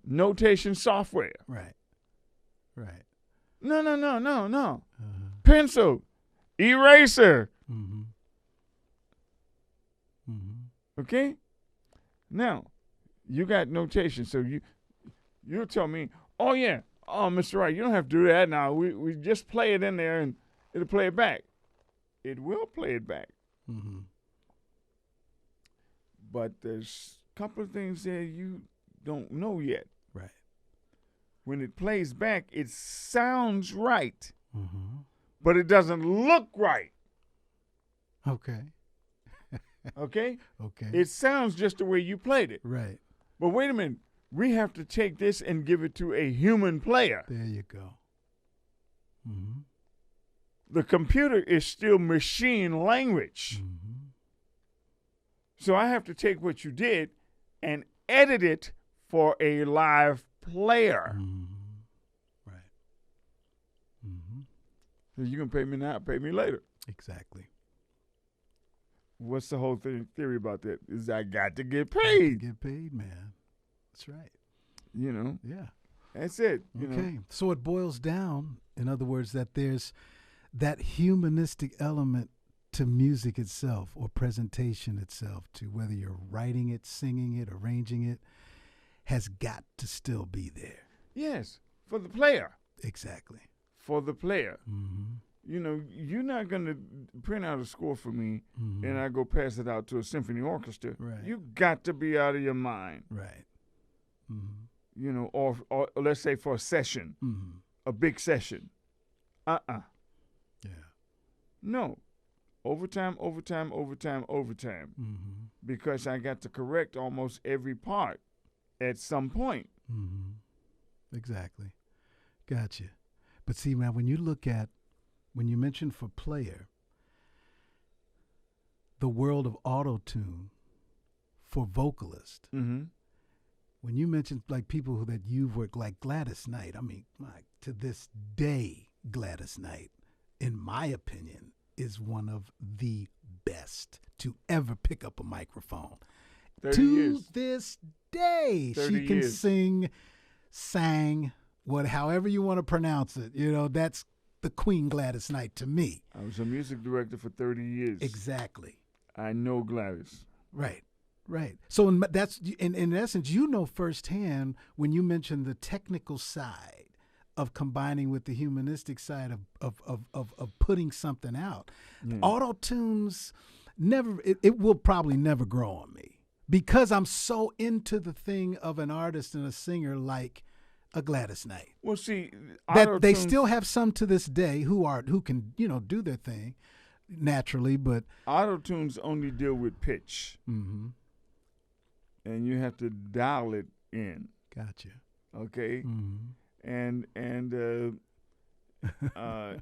notation software. Right. No. Pencil, eraser. Okay. Now, you got notation, so you'll tell me, oh yeah, oh Mr. Wright, you don't have to do that now. We just play it in there and it'll play it back. It will play it back. But there's a couple of things that you don't know yet. Right. When it plays back, it sounds right, but it doesn't look right. Okay. Okay? Okay. It sounds just the way you played it. Right. But wait a minute. We have to take this and give it to a human player. There you go. The computer is still machine language. So I have to take what you did and edit it for a live player. Right. So you can pay me now, pay me later. Exactly. What's the whole theory about that? Is I got to get paid. Get paid, man. That's right. Yeah. That's it. Okay. So it boils down, in other words, that there's that humanistic element to music itself or presentation itself, to whether you're writing it, singing it, arranging it, has got to still be there. Yes, for the player. Exactly. For the player. You're not going to print out a score for me and I go pass it out to a symphony orchestra. Right. You got to be out of your mind. Right. Or let's say for a session, a big session. Yeah. No. overtime, because I got to correct almost every part at some point. Exactly. Gotcha. But see, man, when you mention for player, the world of auto-tune for vocalist, when you mention like people that you've worked, like Gladys Knight, I mean, to this day, Gladys Knight, in my opinion, is one of the best to ever pick up a microphone. 30 to years. this day, 30 she can years. sang, however you want to pronounce it. You know, that's the Queen Gladys Knight to me. I was a music director for 30 years. Exactly. I know Gladys. Right. So that's in essence, you know firsthand when you mention the technical side of combining with the humanistic side of putting something out. Auto-tunes it will probably never grow on me because I'm so into the thing of an artist and a singer like a Gladys Knight. Well, see, that they still have some to this day who can do their thing naturally, but auto-tunes only deal with pitch. And you have to dial it in. Gotcha. Okay? And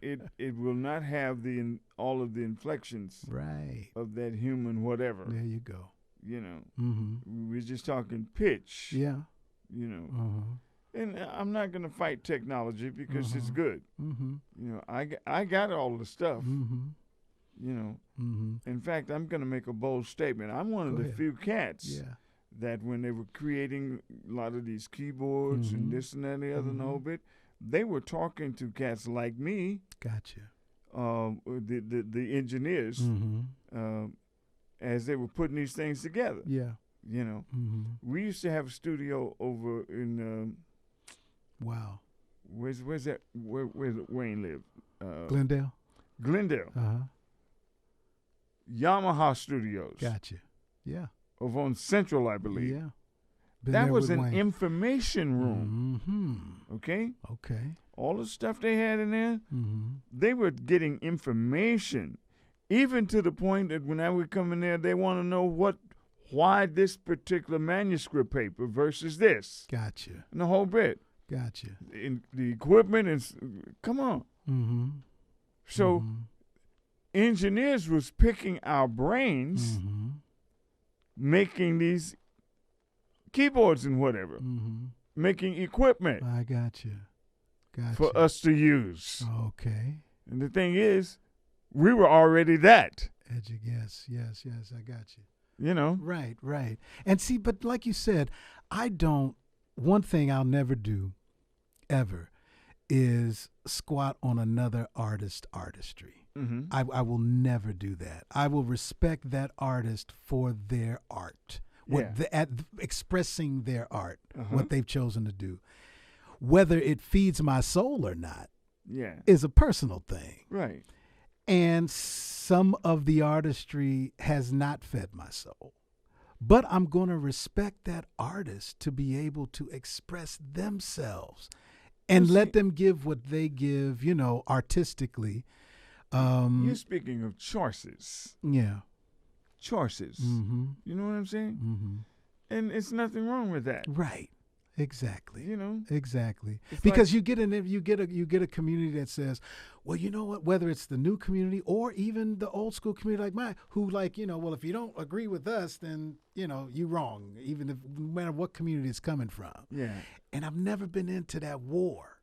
it will not have all of the inflections of that human whatever. There you go. You know, we're just talking pitch. Yeah. You know, and I'm not going to fight technology because it's good. You know, I got all the stuff. You know, in fact, I'm going to make a bold statement. I'm one of the few cats that when they were creating a lot of these keyboards and this and that and the other and the whole bit, they were talking to cats like me. Gotcha. The engineers, as they were putting these things together. Yeah. You know, we used to have a studio over in. Wow. Where's that? Where's Wayne live? Glendale. Yamaha Studios. Gotcha. Yeah. Over on Central, I believe. Yeah. That was an information room. Okay. All the stuff they had in there, they were getting information, even to the point that when I would come in there, they want to know why this particular manuscript paper versus this. Gotcha. And the whole bit. Gotcha. In the equipment and come on. So engineers was picking our brains, making these keyboards and whatever, making equipment. I gotcha. For us to use. Okay. And the thing is, we were already that. Yes, I got you. You know? Right. And see, but like you said, one thing I'll never do, ever, is squat on another artist's artistry. I will never do that. I will respect that artist for their art, expressing their art, what they've chosen to do. Whether it feeds my soul or not is a personal thing. Right. And some of the artistry has not fed my soul. But I'm going to respect that artist to be able to express themselves and let them give what they give, artistically. You're speaking of choices. Yeah. Choices. You know what I'm saying? And it's nothing wrong with that. Right. Exactly. Exactly. It's because you get a community that says, well, you know what, whether it's the new community or even the old school community like mine, who well, if you don't agree with us, then, you're wrong, no matter what community it's coming from. Yeah. And I've never been into that war.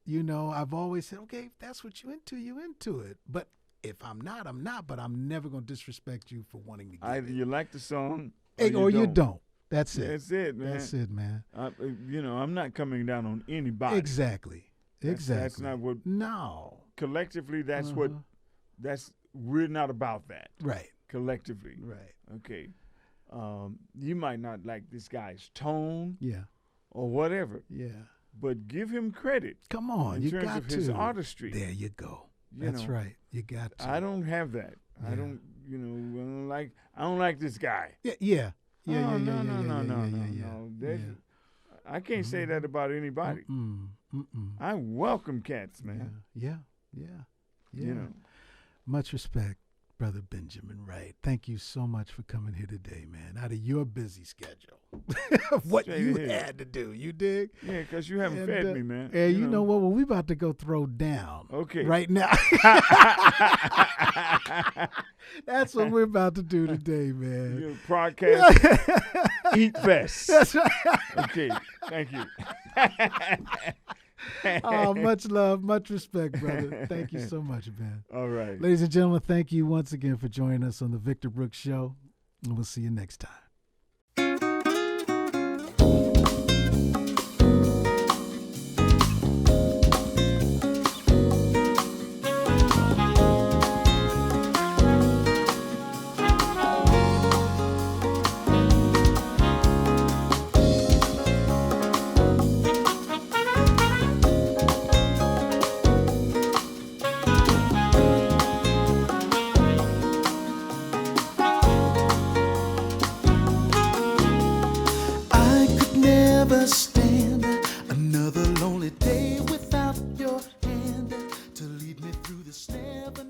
I've always said, okay, if that's what you into it. But if I'm not, I'm not, but I'm never going to disrespect you for wanting to get Either it. You like the song or you don't. That's it. That's it, man. That's it, man. I'm not coming down on anybody. Exactly. That's not what. No. Collectively, that's what. We're not about that. Right. Collectively. Right. Okay. You might not like this guy's tone. Yeah. Or whatever. Yeah. But give him credit. Come on, in terms of his artistry. There you go. That's right. You got to. I don't have that. Yeah. I don't. I don't like this guy. Yeah. No. I can't say that about anybody. I welcome cats, man. Yeah. Much respect. Brother Benjamin Wright, thank you so much for coming here today, man. Out of your busy schedule, what Straight you ahead. had to do, you dig? Yeah, because you haven't fed me, man. And you know what? Well, we about to go throw down. Okay. Right now. That's what we're about to do today, man. Your podcast, Eat Best. That's right. Okay, thank you. Oh, much love, much respect, brother. Thank you so much, man. All right. Ladies and gentlemen, thank you once again for joining us on the Victor Brooks Show, and we'll see you next time. Stand another lonely day without your hand to lead me through this never